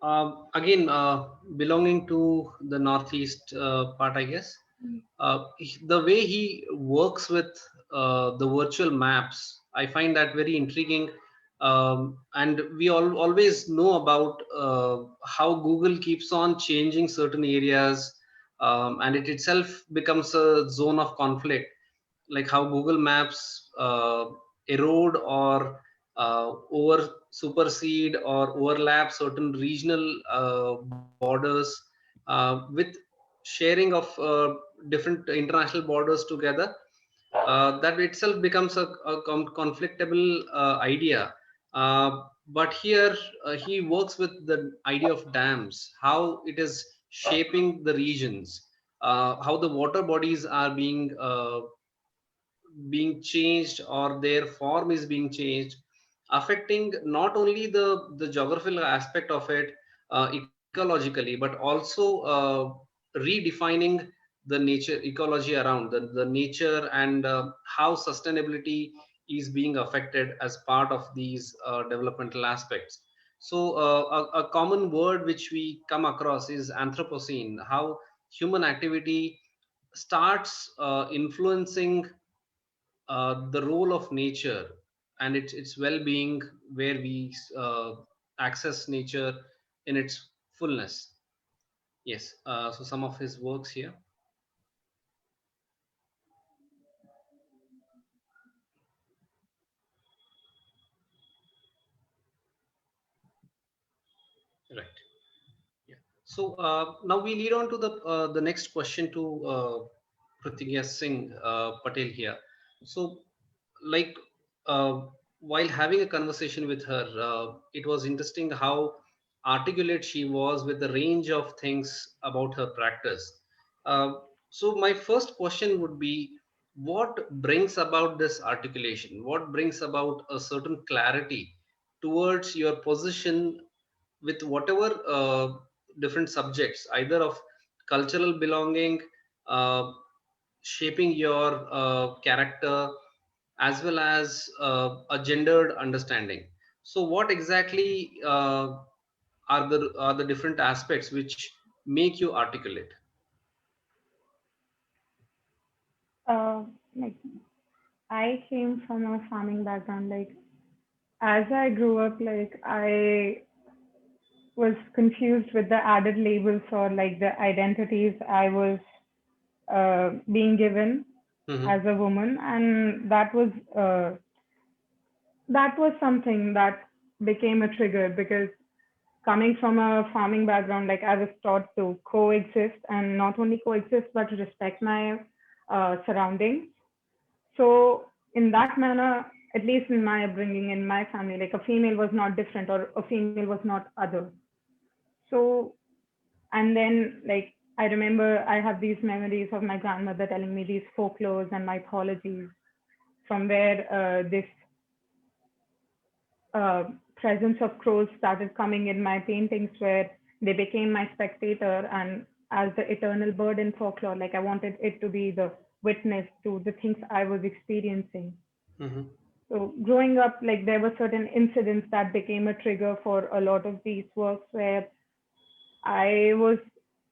Again, belonging to the Northeast part, I guess. The way he works with the virtual maps, I find that very intriguing. And we always know about how Google keeps on changing certain areas, and it itself becomes a zone of conflict, like how Google Maps erode or over supersede or overlap certain regional borders with sharing of different international borders together. That itself becomes a conflictable idea. But here he works with the idea of dams, how it is shaping the regions, how the water bodies are being changed or their form is being changed, affecting not only the geographical aspect of it ecologically, but also redefining the nature ecology around the nature, and how sustainability is being affected as part of these developmental aspects. So a common word which we come across is Anthropocene, how human activity starts influencing the role of nature and its well-being, where we access nature in its fullness. Yes. So some of his works here. Right. Yeah. So now we lead on to the next question to Pratigya Singh Patel here. So, like, while having a conversation with her, it was interesting how articulate she was with the range of things about her practice. So my first question would be, what brings about this articulation? What brings about a certain clarity towards your position with whatever different subjects, either of cultural belonging, uh, shaping your character, as well as a gendered understanding? So what exactly are the different aspects which make you articulate? Like I came from a farming background. Like as I grew up, like I was confused with the added labels or like the identities I was being given as a woman, and that was something that became a trigger because coming from a farming background, like I was taught to coexist and not only coexist but to respect my surroundings. So in that manner, at least in my upbringing, in my family, like a female was not different or a female was not other. So, and then like I remember I have these memories of my grandmother telling me these folklores and mythologies from where this uh, presence of crows started coming in my paintings, where they became my spectator. And as the eternal bird in folklore, like I wanted it to be the witness to the things I was experiencing. Mm-hmm. So growing up, like there were certain incidents that became a trigger for a lot of these works where I was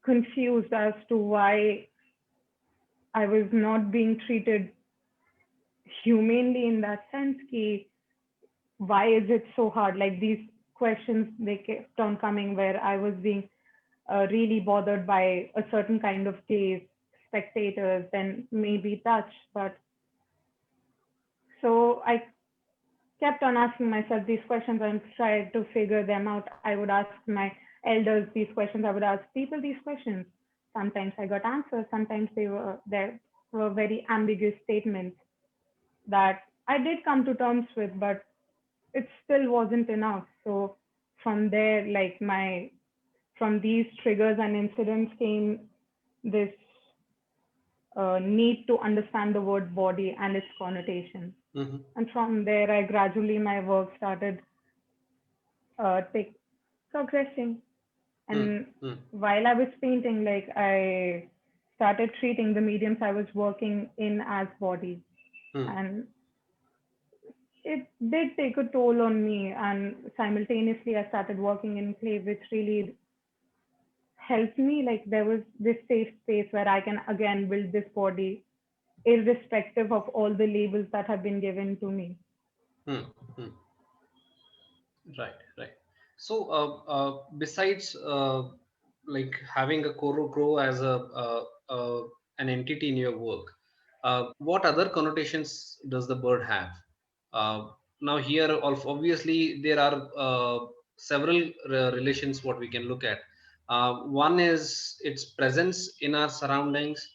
confused as to why I was not being treated humanely in that sense. Why is it so hard? Like these questions, they kept on coming where I was being really bothered by a certain kind of gaze, spectators, then maybe touch. But so I kept on asking myself these questions and tried to figure them out. I would ask my elders these questions. I would ask people these questions. Sometimes I got answers. Sometimes there were very ambiguous statements that I did come to terms with, but it still wasn't enough. So from there, like from these triggers and incidents came this need to understand the word body and its connotation. Mm-hmm. And from there, I gradually, my work started progressing. And while I was painting, like I started treating the mediums I was working in as body. And it did take a toll on me. And simultaneously, I started working in clay, which really helped me. Like there was this safe space where I can again build this body, irrespective of all the labels that have been given to me. Right. So besides like having a Koro Crow as an entity in your work, what other connotations does the bird have? Now here, obviously, there are several relations what we can look at. One is its presence in our surroundings,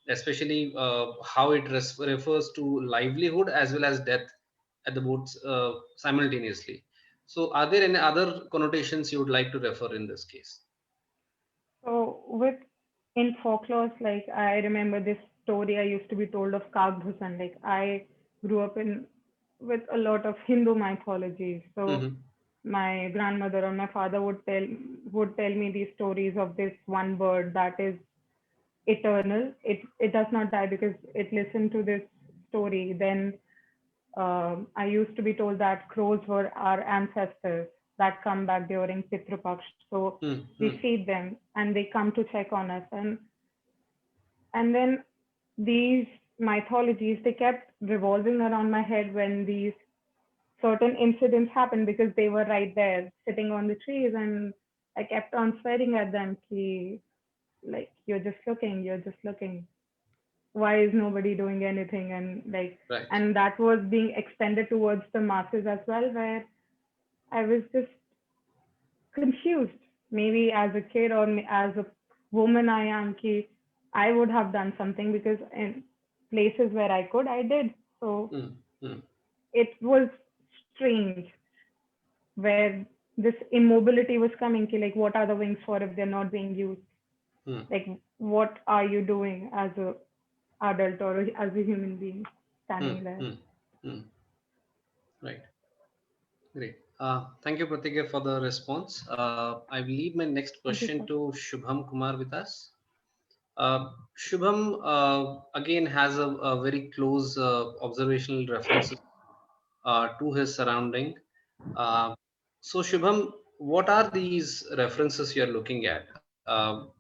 especially how it refers to livelihood as well as death at the both simultaneously. So are there any other connotations you would like to refer in this case? So in folklore, like I remember this story I used to be told of Kagbhusan. Like I grew up with a lot of Hindu mythology. So my grandmother or my father would tell me these stories of this one bird that is eternal. It does not die because it listened to this story. Then I used to be told that crows were our ancestors that come back during Pitru Paksh. So we feed them and they come to check on us. And then these mythologies, they kept revolving around my head when these certain incidents happened because they were right there sitting on the trees, and I kept on staring at them. Like, you're just looking. Why is nobody doing anything? And like, and that was being extended towards the masses as well, where I was just confused. Maybe as a kid or as a woman, I would have done something because in places where I could, I did. So it was strange where this immobility was coming. Like, what are the wings for if they're not being used? Like, what are you doing as adult or as a human being standing there. Right. Great. Thank you, Pratigya, for the response. I will leave my next Thank you, question sir. to Shubham Kumar with us. Shubham again has a very close observational references to his surrounding. So Shubham, what are these references you're looking at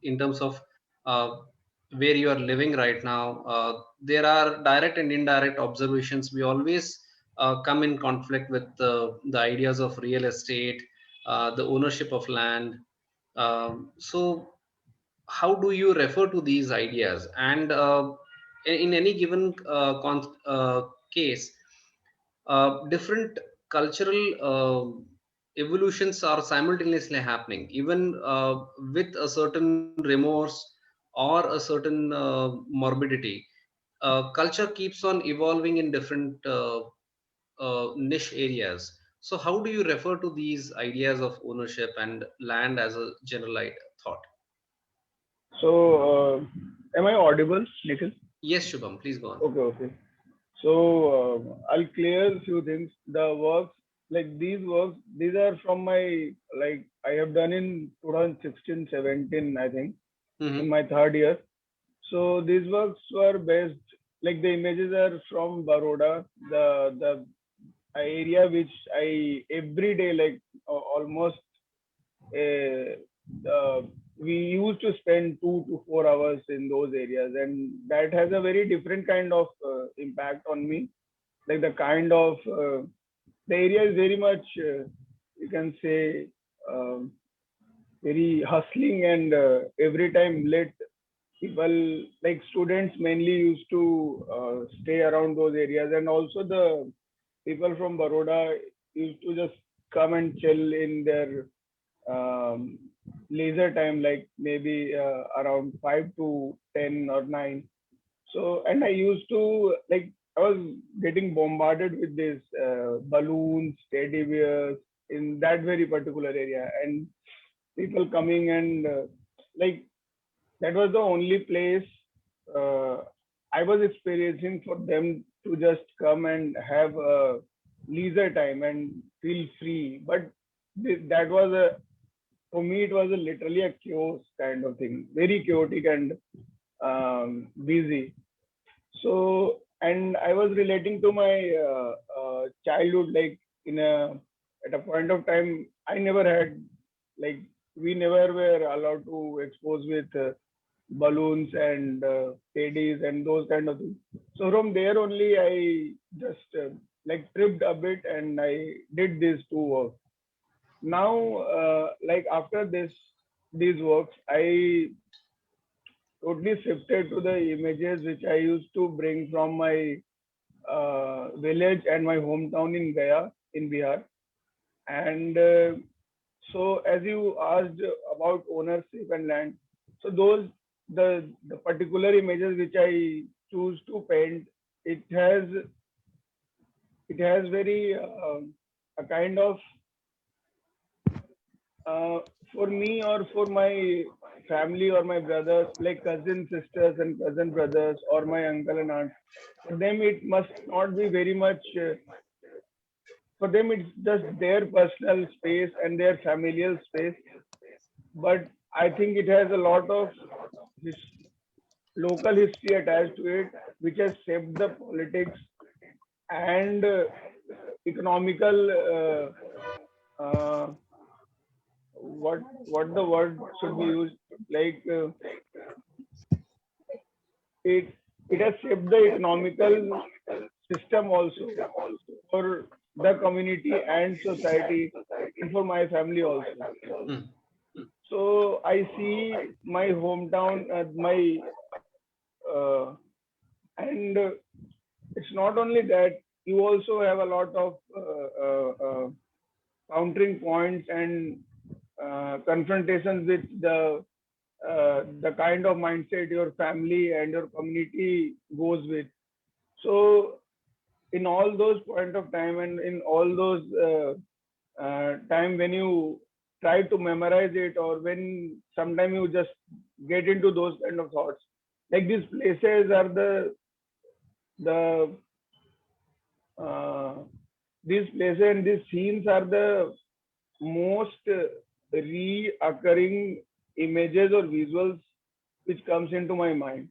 in terms of uh, where you are living right now? There are direct and indirect observations. We always come in conflict with the ideas of real estate, the ownership of land. So how do you refer to these ideas? And in any given case, different cultural evolutions are simultaneously happening, even with a certain remorse or a certain morbidity. Culture keeps on evolving in different niche areas. So, how do you refer to these ideas of ownership and land as a generalized thought? So, am I audible, Nikhil? Yes, Shubham, please go on. Okay, okay. So, I'll clear a few things. The works, like these works, these are from my, like, I have done in 2016, 17, I think, in my third year. So, these works were based, like, the images are from Baroda, the area which I every day, like, almost we used to spend 2 to 4 hours in those areas, and that has a very different kind of impact on me. Like the kind of the area is very much you can say very hustling, and every time lit people, like students mainly, used to stay around those areas, and also the people from Baroda used to just come and chill in their leisure time, like maybe around 5 to 10 or 9. So, and I used to, like, I was getting bombarded with these balloons, teddy bears in that very particular area, and people coming, and like that was the only place I was experiencing for them to just come and have a leisure time and feel free. But that was a, for me, it was a literally a chaos kind of thing, very chaotic and busy. So, and I was relating to my childhood, like in a, at a point of time, I never had, like, we never were allowed to expose with balloons and teddies and those kind of things. So from there only, I just like tripped a bit, and I did these two works. Now, like after these works, I totally shifted to the images which I used to bring from my village and my hometown in Gaya in Bihar. And so, as you asked about ownership and land, so those the particular images which I choose to paint, it has very a kind of for me or for my family or my brothers, like cousin sisters and cousin brothers, or my uncle and aunt, for them it must not be very much for them it's just their personal space and their familial space. But I think it has a lot of this local history attached to it, which has shaped the politics and economical what the word should be used, like it has shaped the economical system also for the community and society, and for my family also. So I see my hometown as my and it's not only that, you also have a lot of countering points and confrontations with the kind of mindset your family and your community goes with. So in all those point of time, and in all those time when you try to memorize it, or when sometime you just get into those kind of thoughts, like these places are the these places and these scenes are the most reoccurring images or visuals which comes into my mind.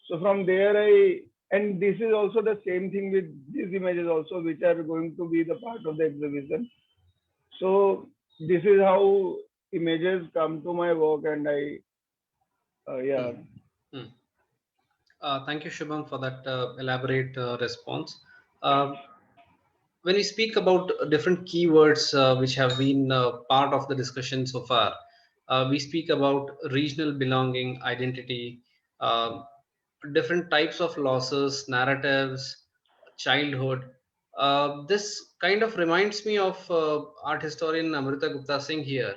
So from there and this is also the same thing with these images also, which are going to be the part of the exhibition. So this is how images come to my work, and yeah. Thank you, Shubham, for that elaborate response. When we speak about different keywords which have been part of the discussion so far, we speak about regional belonging, identity, uh, different types of losses, narratives, childhood. This kind of reminds me of art historian Amrita Gupta Singh here,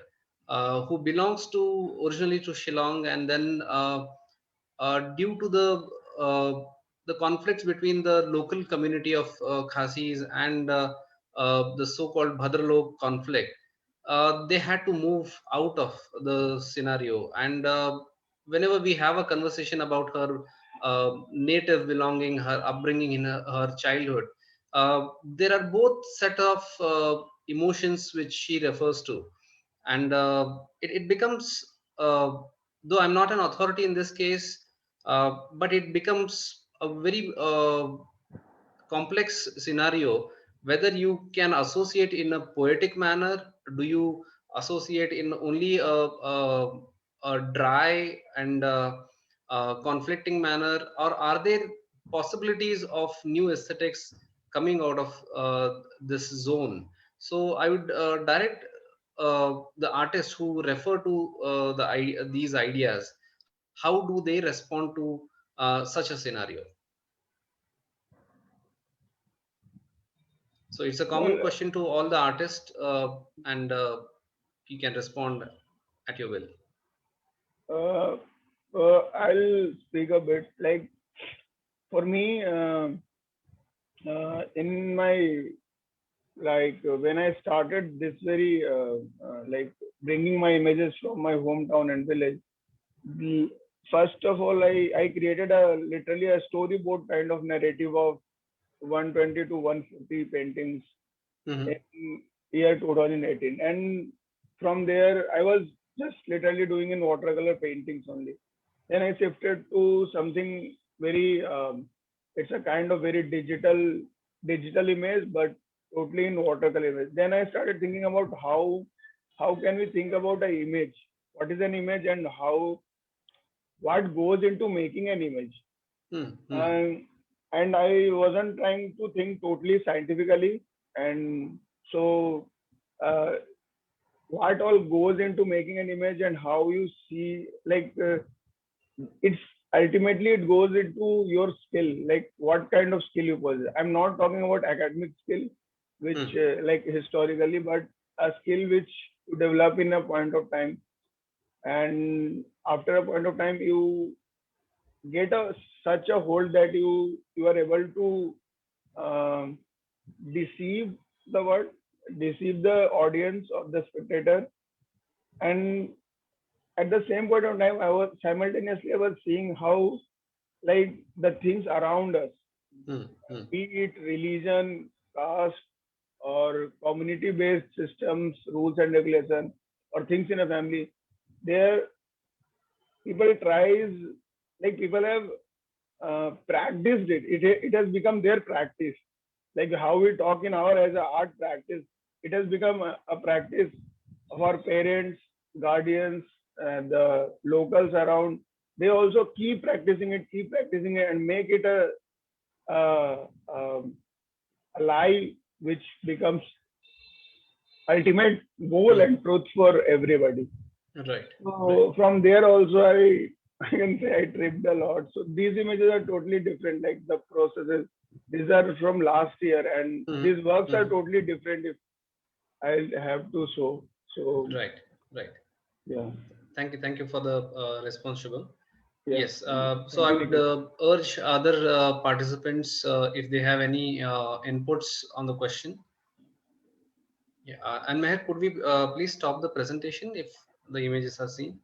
who belongs to originally to Shillong, and then due to uh, the conflicts between the local community of Khasis and the so-called Bhadralok conflict, they had to move out of the scenario. And whenever we have a conversation about her native belonging, her upbringing in her childhood, there are both set of emotions which she refers to, and it becomes, though I'm not an authority in this case, but it becomes a very complex scenario, whether you can associate in a poetic manner. Do you associate in only a dry and conflicting manner, or are there possibilities of new aesthetics coming out of this zone? So I would direct the artists who refer to these ideas, how do they respond to such a scenario? So it's a common Well, question to all the artists, and you can respond at your will. I'll speak a bit. Like for me, in my when I started this very like bringing my images from my hometown and village, the, first of all, I created a literally a storyboard kind of narrative of 120 to 140 paintings in year 2018, and from there I was just literally doing in watercolor paintings only. Then I shifted to something very it's a kind of very digital image, but totally in watercolor image. Then I started thinking about how can we think about an image, what is an image, and what goes into making an image. And I wasn't trying to think totally scientifically, and so what all goes into making an image and how you see, it's ultimately it goes into your skill, like what kind of skill you possess. I'm not talking about academic skill, which like historically, but a skill which you develop in a point of time, and after a point of time you get such a hold that you are able to um, deceive the world, deceive the audience or the spectator. And at the same point of time, I was seeing how like the things around us, be it religion, caste, or community-based systems, rules and regulations, or things in a family, there people tries, like people have practiced it. It has become their practice. Like how we talk in our as an art practice, it has become a practice of our parents, guardians, and the locals around. They also keep practicing it, and make it a, um, a lie which becomes ultimate goal and truth for everybody. Right. So from there also I can say I tripped a lot. So these images are totally different, like the processes. These are from last year, and these works are totally different if I have to show. So right. Yeah. Thank you for the response, Shubham. Yes. So I would urge other participants if they have any inputs on the question. Yeah, and Meher, could we please stop the presentation if the images are seen?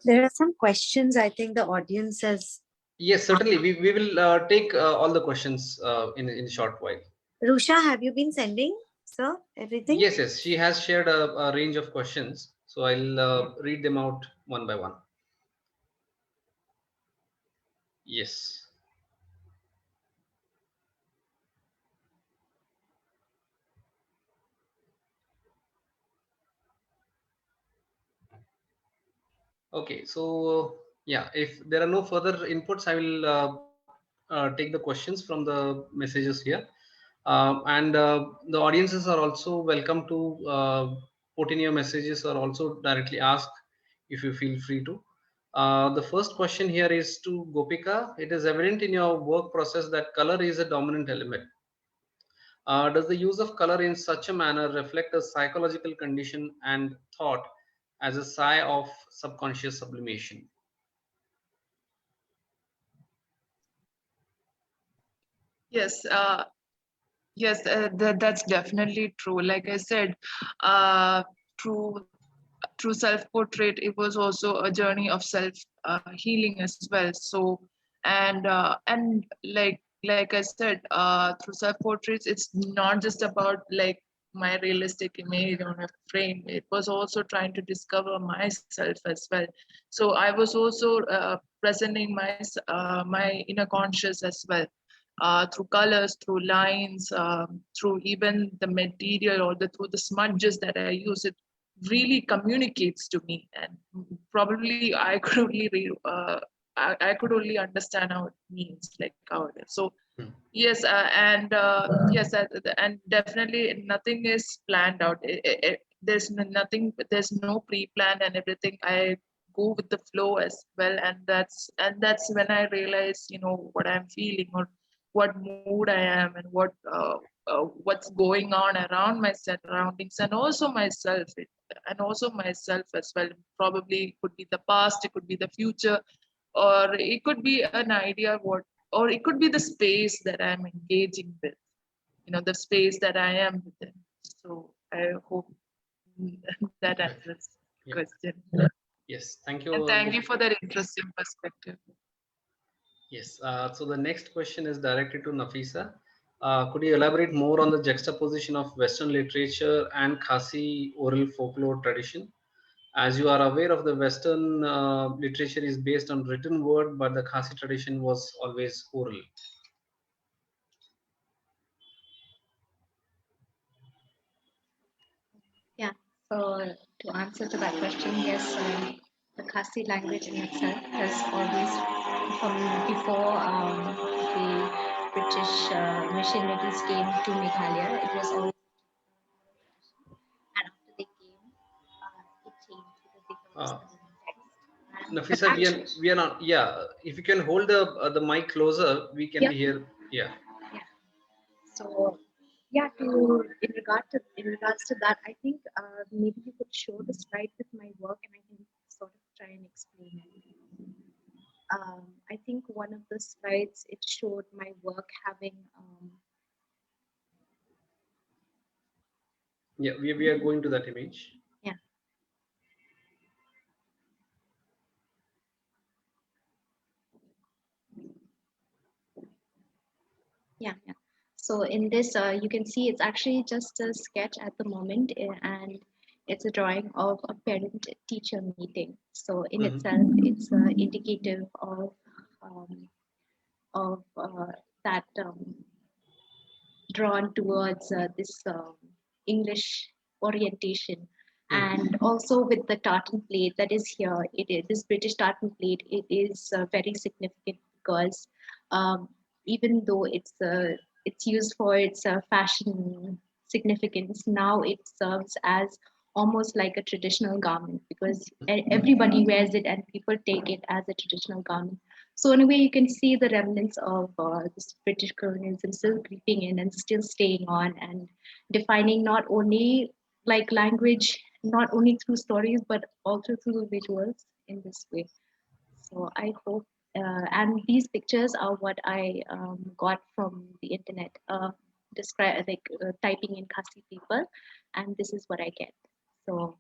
There are some questions I think the audience has. Yes, certainly. We will take all the questions in a short while. Rusha, have you been sending, sir, everything? Yes, yes. She has shared a range of questions. So I'll read them out one by one. Yes. Okay, so yeah, if there are no further inputs, I will take the questions from the messages here. And the audiences are also welcome to put in your messages or also directly ask if you feel free to. The first question here is to Gopika. It is evident in your work process that color is a dominant element. Does the use of color in such a manner reflect a psychological condition and thought as a sigh of subconscious sublimation? Yes, yes, that's definitely true. Like I said, through self-portrait, it was also a journey of self healing as well. So, and like I said, through self-portraits, it's not just about like my realistic image on a frame. It was also trying to discover myself as well. So I was also presenting my inner conscious as well. Through colors, through lines, through even the material or through the smudges that I use, it really communicates to me, and probably I could only I could only understand how it means, like how it is. So yes, yes, and definitely nothing is planned out. There's nothing, there's no pre-plan and everything. I go with the flow as well, and that's when I realize, what I'm feeling or what mood I am and what's going on around my surroundings and also myself, as well. Probably it could be the past, it could be the future, or it could be an idea of what, or it could be the space that I'm engaging with, the space that I am within. So I hope that answers the question. Yes, thank you. And thank you for that interesting perspective. Yes, so the next question is directed to Nafisa. Could you elaborate more on the juxtaposition of Western literature and Khasi oral folklore tradition? As you are aware of, the Western literature is based on written word, but the Khasi tradition was always oral. Yeah, so to answer to that question, yes, the Khasi language in itself has always, from before the British missionaries came to Meghalaya, it was always, and after they came, it changed because they focused on the text. Nafisa, we are not. Yeah, if you can hold the mic closer, we can hear. Yeah. So yeah, in regards to that, I think maybe you could show the slide with my work, and I can sort of try and explain it. I think one of the slides, it showed my work having. Yeah, we are going to that image. Yeah. Yeah, yeah. So in this, you can see it's actually just a sketch at the moment, and it's a drawing of a parent-teacher meeting. So in itself, it's indicative of that drawn towards this English orientation. And also with the tartan plate that is here, this British tartan plate, it is very significant because even though it's used for its fashion significance, now it serves as almost like a traditional garment because everybody wears it and people take it as a traditional garment. So in a way, you can see the remnants of this British colonialism still creeping in and still staying on and defining not only like language, not only through stories, but also through visuals in this way. So I hope, and these pictures are what I got from the internet, typing in Khasi people, and this is what I get. So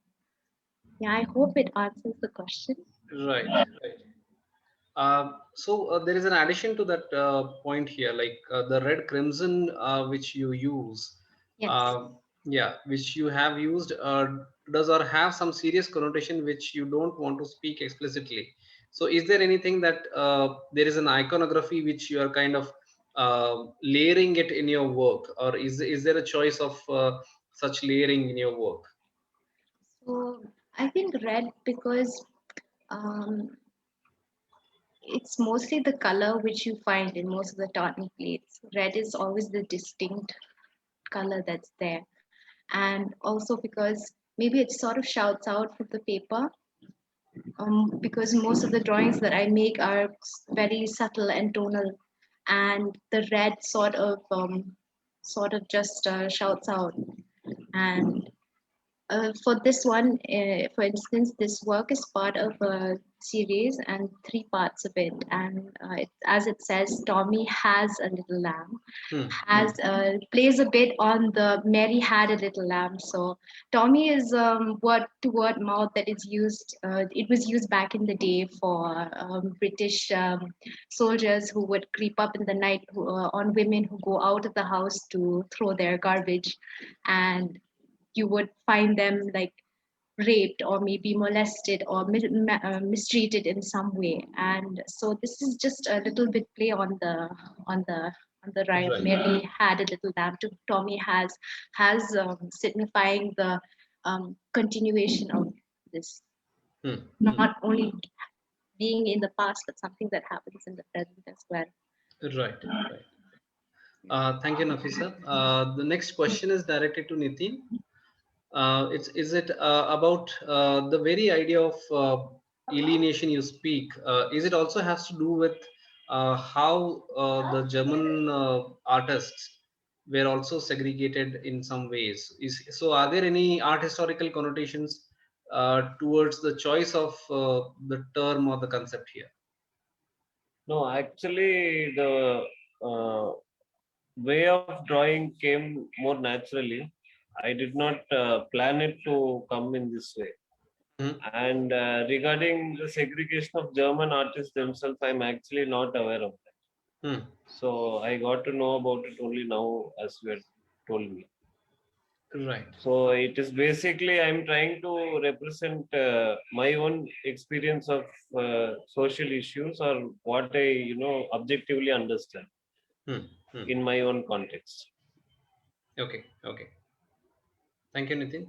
yeah, I hope it answers the question. Right, right. There is an addition to that point here, like the red crimson which you use, Yes. yeah, which you have used, does or have some serious connotation which you don't want to speak explicitly. So, is there anything that there is an iconography which you are kind of layering it in your work, or is there a choice of such layering in your work? So I think red because um, it's mostly the color which you find in most of the tartany plates. Red is always the distinct color that's there. And also because maybe it sort of shouts out from the paper, because most of the drawings that I make are very subtle and tonal, and the red sort of just shouts out. And for this one, for instance, this work is part of a series and 3 parts of it. And as it says, Tommy has a little lamb, has plays a bit on the Mary had a little lamb. So Tommy is word to word mouth that is used. It was used back in the day for British soldiers who would creep up in the night on women who go out of the house to throw their garbage, and you would find them like raped or maybe molested or mistreated in some way. And so this is just a little bit play on the rhyme. Right. Mary had a little lamb. Tommy has signifying the continuation of this, not only being in the past but something that happens in the present as well. Right, right. Thank you, Nafisa. The next question is directed to Nitin. Is it about the very idea of alienation you speak? Is it also has to do with how the German artists were also segregated in some ways? So, are there any art historical connotations towards the choice of the term or the concept here? No, actually, the way of drawing came more naturally. I did not plan it to come in this way. And regarding the segregation of German artists themselves, I'm actually not aware of that. So I got to know about it only now, as you had told me. Right. So it is basically I'm trying to represent my own experience of social issues, or what I objectively understand in my own context. Okay. Okay. Thank you, Nitin.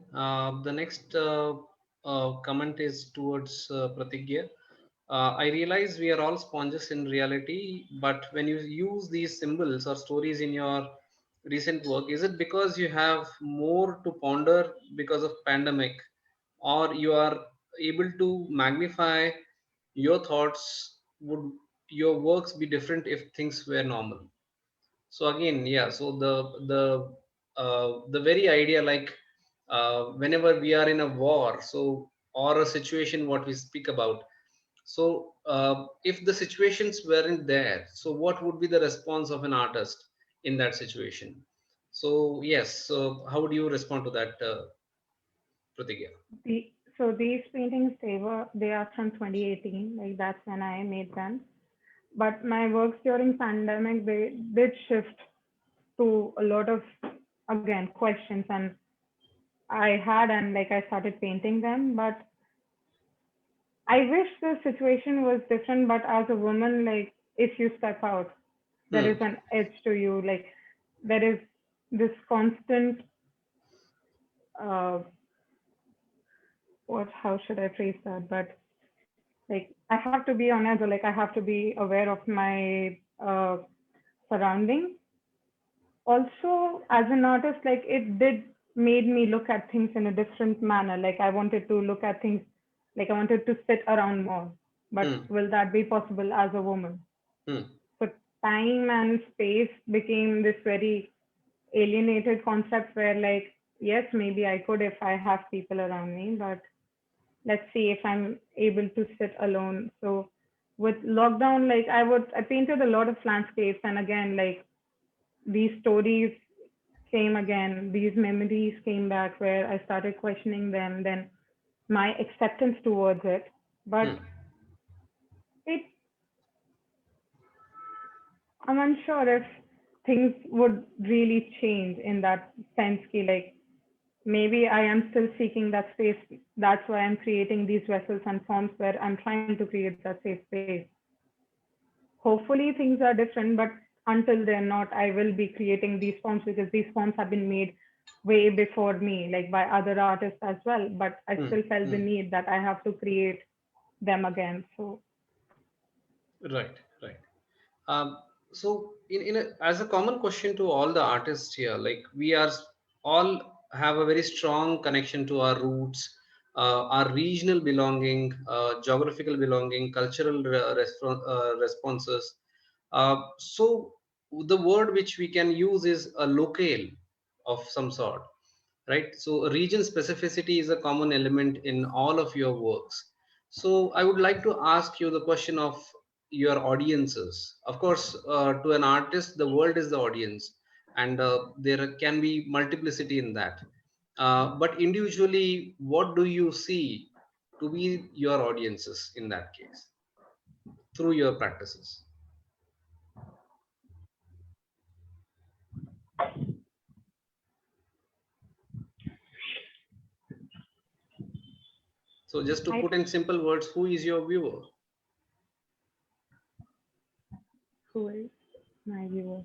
The next comment is towards Pratigya. I realize we are all sponges in reality, but when you use these symbols or stories in your recent work, is it because you have more to ponder because of pandemic, or you are able to magnify your thoughts? Would your works be different if things were normal? So again, yeah, so the very idea, like whenever we are in a war, so or a situation what we speak about, so if the situations weren't there, so what would be the response of an artist in that situation? So yes, so how would you respond to that, Pratigya? So these paintings, they are from 2018. Like that's when I made them. But my works during pandemic, they did shift to a lot of, again, questions, and I started painting them. But I wish the situation was different. But as a woman, like if you step out, there is an edge to you. Like there is this constant how should I phrase that? But like I have to be on edge, or like I have to be aware of my surroundings. Also, as an artist, like it did made me look at things in a different manner. Like I wanted to look at things, like I wanted to sit around more. But will that be possible as a woman? So time and space became this very alienated concept where like, yes, maybe I could if I have people around me, but let's see if I'm able to sit alone. So with lockdown, like I painted a lot of landscapes, and again, like these stories came again, these memories came back where I started questioning them, then my acceptance towards it. But I'm unsure if things would really change in that sense. Like maybe I am still seeking that space. That's why I'm creating these vessels and forms where I'm trying to create that safe space. Hopefully things are different, but until they're not, I will be creating these forms because these forms have been made way before me, like by other artists as well. But I still felt the need that I have to create them again. So Right, right. So as a common question to all the artists here, like we are all have a very strong connection to our roots, our regional belonging, geographical belonging, cultural responses. So the word which we can use is a locale of some sort, right? So region specificity is a common element in all of your works. So I would like to ask you the question of your audiences. Of course, to an artist, the world is the audience, and there can be multiplicity in that. But individually, what do you see to be your audiences in that case through your practices? So just to put in simple words, who is your viewer? who is my viewer?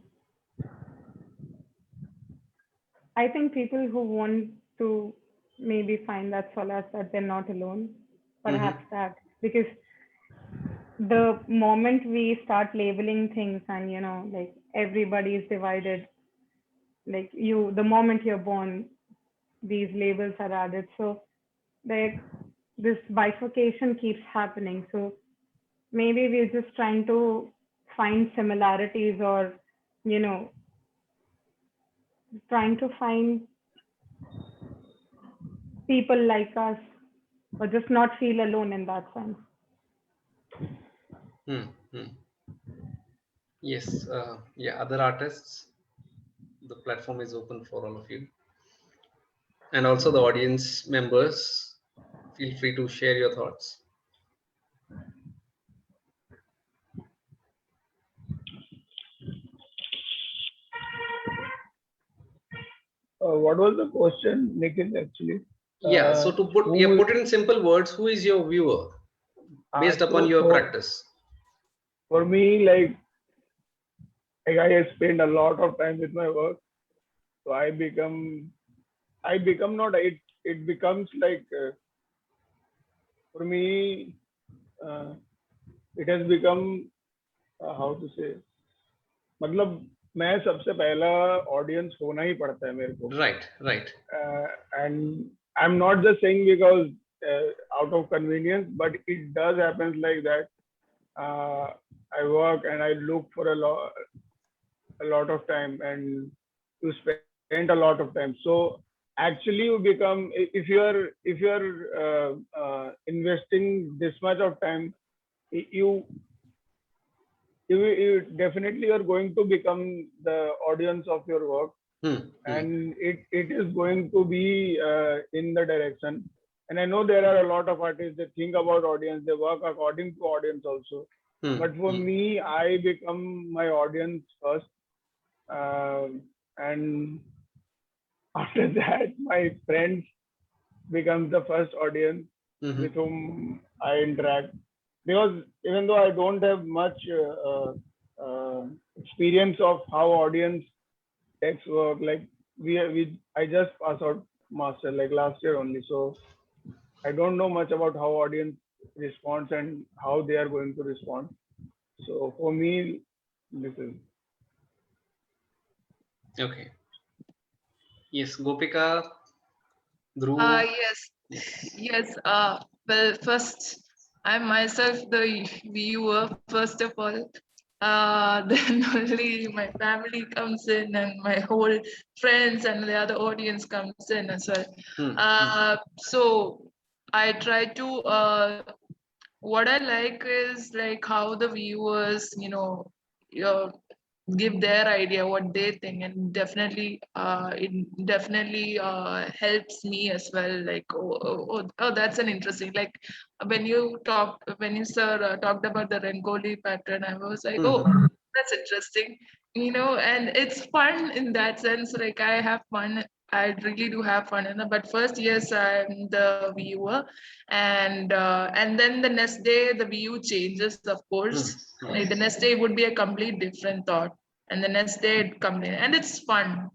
I think people who want to maybe find that solace that they're not alone, perhaps that, because the moment we start labeling things and, like everybody is divided, like the moment you're born, these labels are added. So like this bifurcation keeps happening. So maybe we're just trying to find similarities or, trying to find people like us or just not feel alone in that sense. Yes, yeah, other artists, the platform is open for all of you. And also the audience members, feel free to share your thoughts. What was the question, Nikhil, actually? Yeah, so to put it in simple words, who is your viewer based upon your practice? For me, like I spend a lot of time with my work, so I become not it becomes like for me it has become how to say, मतलब मैं सबसे पहला audience होना ही पड़ता है मेरे को. Right. And I'm not just saying because out of convenience, but it does happen like that. I work and I look for a lot of time and to spend a lot of time. So actually you become, if you're investing this much of time, you definitely are going to become the audience of your work. And it is going to be in the direction. And I know there are a lot of artists that think about audience, they work according to audience also. But for me, I become my audience first. And after that, my friends become the first audience with whom I interact. Because even though I don't have much experience of how audience takes work, like I just passed out master like last year only, so I don't know much about how audience responds and how they are going to respond. So for me, this is okay. Yes, Gopika, Dhruv. Yes. Well, first, I'm myself the viewer, first of all. Then only my family comes in and my whole friends and the other audience comes in as well. So I try to, what I like is like how the viewers, give their idea what they think, and definitely it definitely helps me as well, like oh, that's an interesting, like when you sir talked about the Rangoli pattern, I was like, oh, That's interesting, and it's fun in that sense. Like I have fun. I really do have fun in it. But first, yes, I'm the viewer, and then the next day the view changes, of course. Like the next day would be a complete different thought, and the next day it comes in, and it's fun,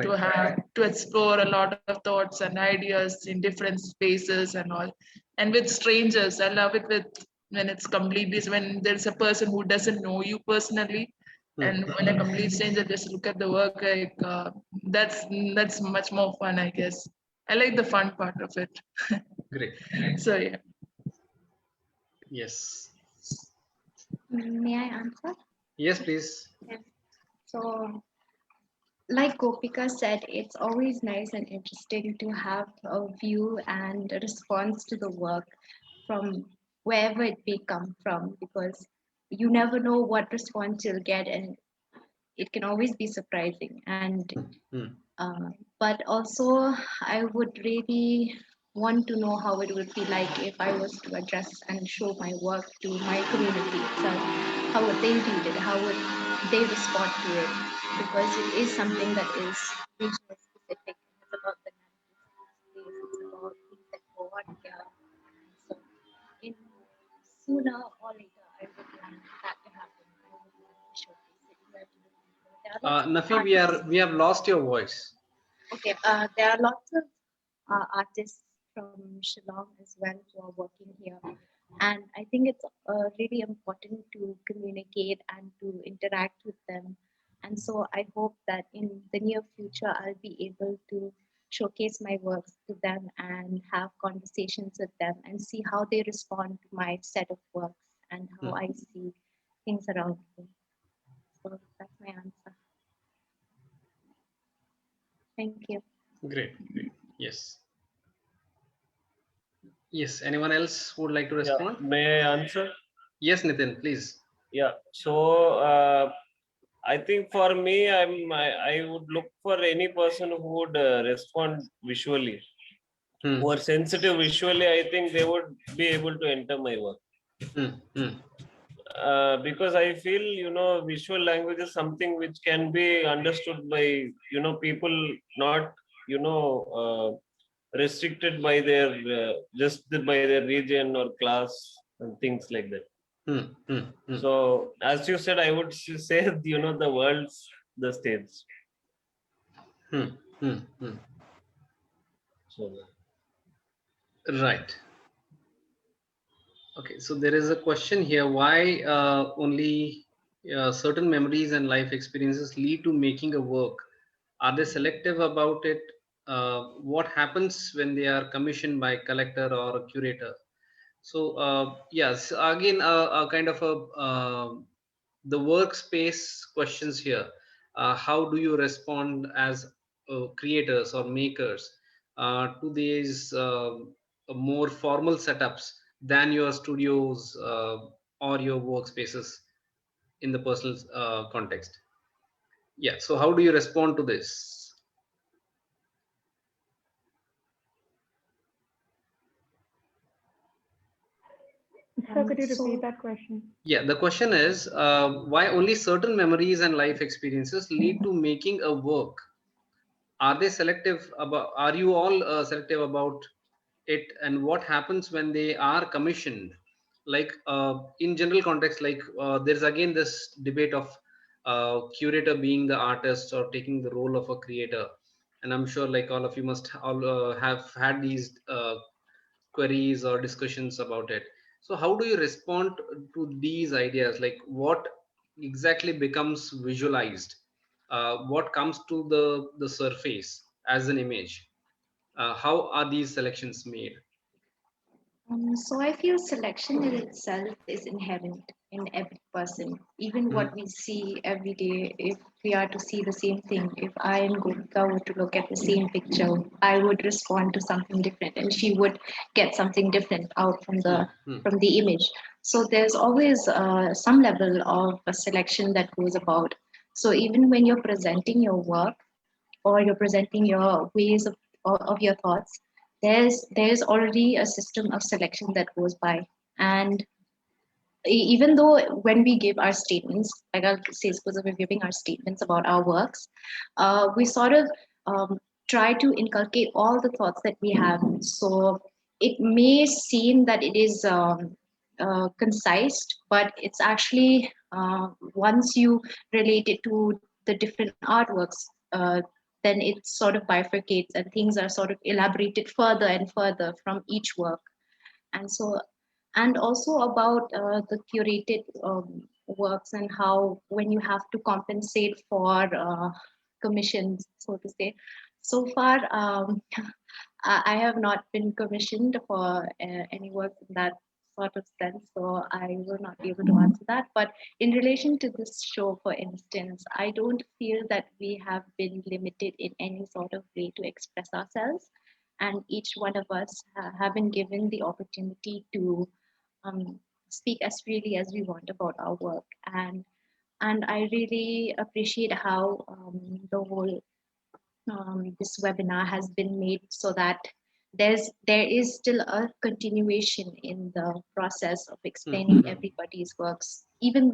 to have to explore a lot of thoughts and ideas in different spaces and all, and with strangers. I love it with when it's completely when there's a person who doesn't know you personally, and when a complete stranger just look at the work, like that's much more fun, I guess. I like the fun part of it. Great. So yeah. Yes. May I answer? Yes, please. So, like Gopika said, it's always nice and interesting to have a view and a response to the work from wherever it may come from, because you never know what response you'll get, and it can always be surprising. And but also, I would really want to know how it would be like if I was to address and show my work to my community itself. How would they read it? How would they respond to it? Because it is something that is regional specific. It's about the narrative space. It's about things that go on here. So, in sooner or later, I would want that to happen. I would want to showcase it here to the people. There are lots of Nafi, we have lost your voice. Okay, there are lots of artists from Shillong as well who are working here, and I think it's really important to communicate and to interact with them. And so I hope that in the near future I'll be able to showcase my works to them and have conversations with them and see how they respond to my set of works and how I see things around me. So that's my answer. Thank you. Great. Yes. Yes. Anyone else would like to respond? Yeah. May I answer? Yes, Nitin, please. Yeah. So I think for me, I would look for any person who would respond visually, who are sensitive visually. I think they would be able to enter my work. Because I feel, visual language is something which can be understood by, people not, restricted by their, just by their region or class and things like that. So, as you said, I would say, the world's the stage. So, right. Okay, so there is a question here: why only certain memories and life experiences lead to making a work? Are they selective about it? What happens when they are commissioned by collector or a curator? So yes, again, a kind of the workspace questions here. How do you respond as creators or makers to these more formal setups than your studios or your workspaces in the personal context? Yeah, so how do you respond to this? So could you repeat that question? Yeah, the question is why only certain memories and life experiences lead to making a work? Are they selective about? Are you all selective about it? And what happens when they are commissioned? Like in general context, like there's again this debate of curator being the artist or taking the role of a creator. And I'm sure like all of you must all have had these queries or discussions about it. So how do you respond to these ideas? Like what exactly becomes visualized? What comes to the surface as an image? How are these selections made? So I feel selection in itself is inherent in every person. Even what we see every day, if we are to see the same thing, if I and Gopika were to look at the same picture, I would respond to something different, and she would get something different out from the image. So there's always some level of a selection that goes about. So even when you're presenting your work or you're presenting your ways of your thoughts, there's already a system of selection that goes by. And even though when we give our statements, like I'll say, suppose we're giving our statements about our works, we sort of try to inculcate all the thoughts that we have. So it may seem that it is concise, but it's actually once you relate it to the different artworks, then it sort of bifurcates and things are sort of elaborated further and further from each work. And so, and also about the curated works and how when you have to compensate for commissions, so to say. So far, I have not been commissioned for any work in that sort of sense, so I will not be able to answer that. But in relation to this show, for instance, I don't feel that we have been limited in any sort of way to express ourselves, and each one of us have been given the opportunity to speak as freely as we want about our work. And I really appreciate how the whole this webinar has been made so that there is still a continuation in the process of explaining everybody's works, even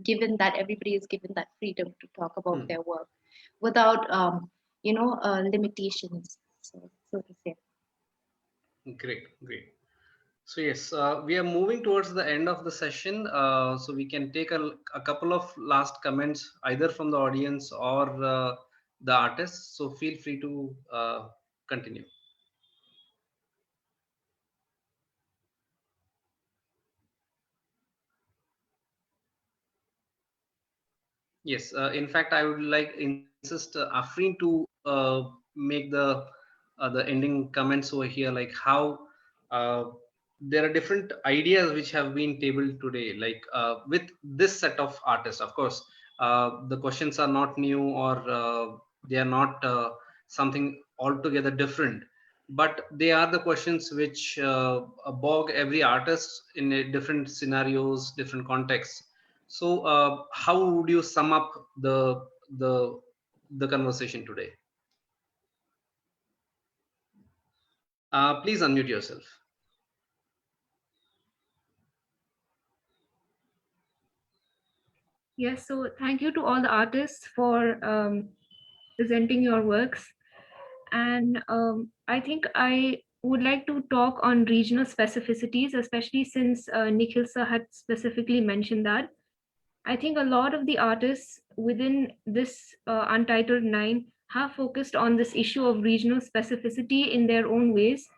given that everybody is given that freedom to talk about their work without limitations, so to say. Great, great. So yes, we are moving towards the end of the session. So we can take a couple of last comments either from the audience or the artists. So feel free to continue. Yes, in fact, I would like insist Afreen to make the ending comments over here, like how there are different ideas which have been tabled today, like with this set of artists. Of course, the questions are not new or they are not something altogether different, but they are the questions which bog every artist in a different scenarios, different contexts. So, how would you sum up the conversation today? Please unmute yourself. Yes, so thank you to all the artists for presenting your works. And I think I would like to talk on regional specificities, especially since Nikhil sir had specifically mentioned that. I think a lot of the artists within this Untitled 9 have focused on this issue of regional specificity in their own ways.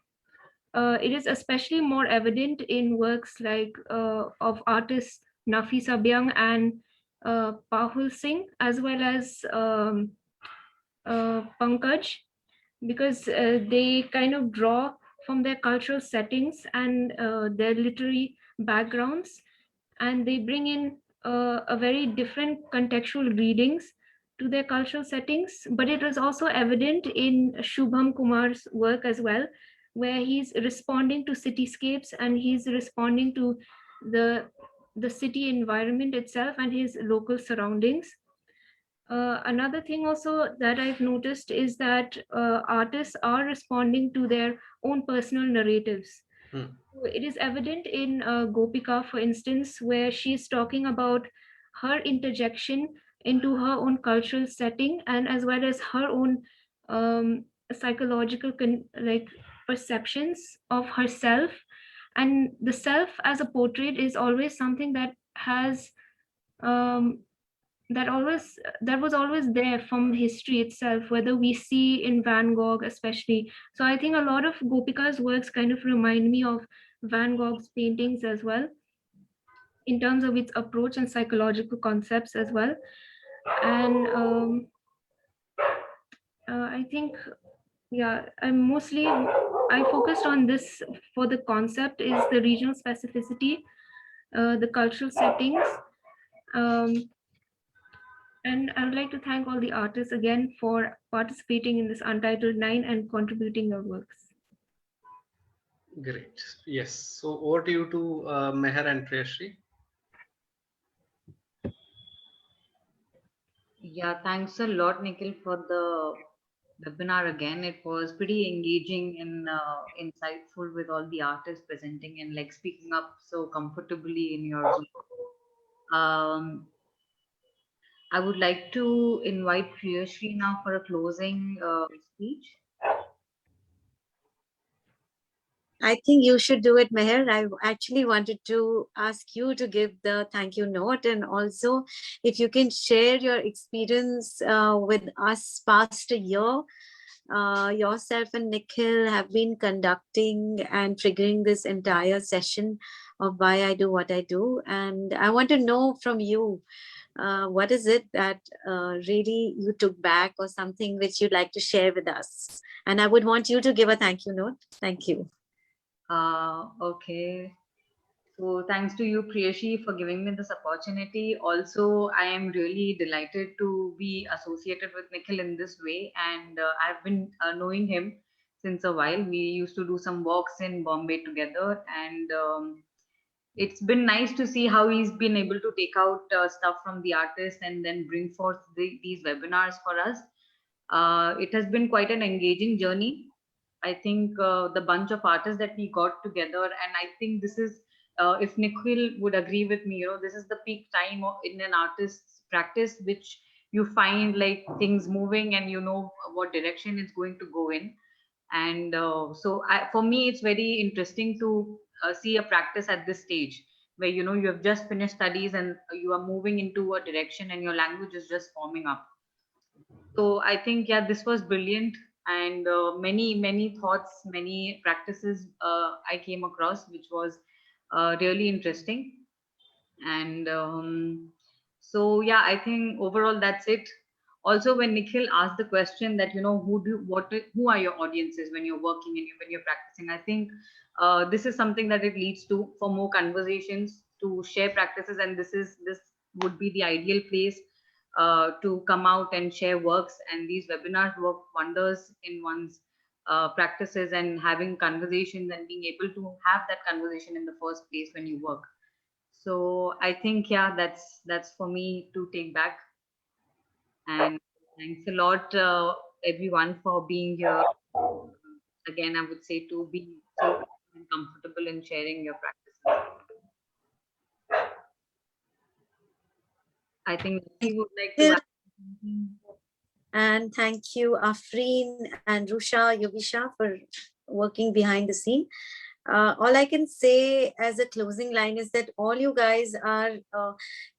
It is especially more evident in works like of artists Nafisa Byung and Pahul Singh, as well as Pankaj, because they kind of draw from their cultural settings and their literary backgrounds, and they bring in a very different contextual readings to their cultural settings. But it is also evident in Shubham Kumar's work as well, where he's responding to cityscapes and he's responding to the city environment itself and his local surroundings. Another thing also that I've noticed is that artists are responding to their own personal narratives. So it is evident in Gopika, for instance, where she's talking about her interjection into her own cultural setting and as well as her own psychological perceptions of herself. And the self as a portrait is always something that has that was always there from history itself, whether we see in Van Gogh especially. So I think a lot of Gopika's works kind of remind me of Van Gogh's paintings as well, in terms of its approach and psychological concepts as well. And I think, yeah, I focused on this for the concept is the regional specificity, the cultural settings. And I would like to thank all the artists again for participating in this Untitled 9 and contributing your works. Great. Yes. So over to you to Meher and Priyashri. Yeah, thanks a lot, Nikhil, for the webinar again. It was pretty engaging and insightful with all the artists presenting and like speaking up so comfortably in your Zoom. I would like to invite Priyashri now for a closing speech. I think you should do it, Meher. I actually wanted to ask you to give the thank you note, and also if you can share your experience with us past a year. Yourself and Nikhil have been conducting and triggering this entire session of why I do what I do. And I want to know from you, what is it that really you took back or something which you'd like to share with us? And I would want you to give a thank you note. Thank you. Okay. So thanks to you, Priyashi, for giving me this opportunity. Also, I am really delighted to be associated with Nikhil in this way. And I've been knowing him since a while. We used to do some walks in Bombay together. And it's been nice to see how he's been able to take out stuff from the artist and then bring forth these webinars for us. It has been quite an engaging journey. I think the bunch of artists that we got together, and I think this is, if Nikhil would agree with me, this is the peak time in an artist's practice, which you find like things moving and you know what direction it's going to go in. And for me, it's very interesting to see a practice at this stage where, you have just finished studies and you are moving into a direction and your language is just forming up. So I think, yeah, this was brilliant. And many thoughts, many practices I came across, which was really interesting. And so yeah, I think overall that's it. Also, when Nikhil asked the question that who are your audiences when you're working and when you're practicing, I think this is something that it leads to for more conversations, to share practices, and this would be the ideal place to come out and share works. And these webinars work wonders in one's practices and having conversations and being able to have that conversation in the first place when you work. So I think, yeah, that's for me to take back. And thanks a lot, everyone, for being here. Again, I would say to be so comfortable in sharing your practices. I think we would like to add something. And thank you, Afreen and Rusha, Yogisha, for working behind the scene. All I can say as a closing line is that all you guys are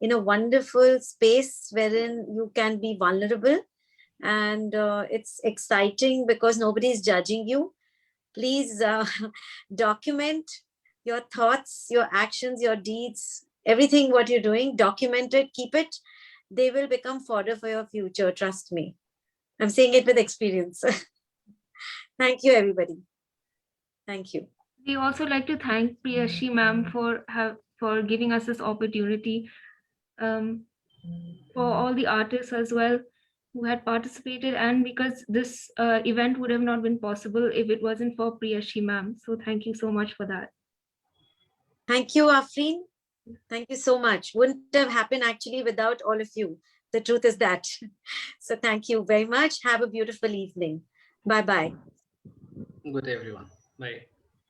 in a wonderful space wherein you can be vulnerable, and it's exciting because nobody is judging you. Please document your thoughts, your actions, your deeds, everything what you're doing, document it, keep it. They will become fodder for your future, trust me. I'm saying it with experience. Thank you, everybody. Thank you. We also like to thank Priyashi ma'am for giving us this opportunity, for all the artists as well who had participated, and because this event would have not been possible if it wasn't for Priyashi ma'am. So thank you so much for that. Thank you, Afreen. Thank you so much. Wouldn't have happened actually without all of you. The truth is that. So thank you very much. Have a beautiful evening. Bye-bye. Good day, everyone. Bye.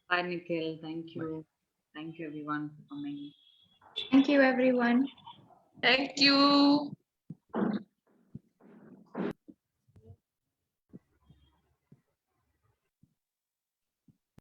Bye, Nikhil. Thank you. Bye. Thank you, everyone, for coming. Thank you, everyone. Thank you.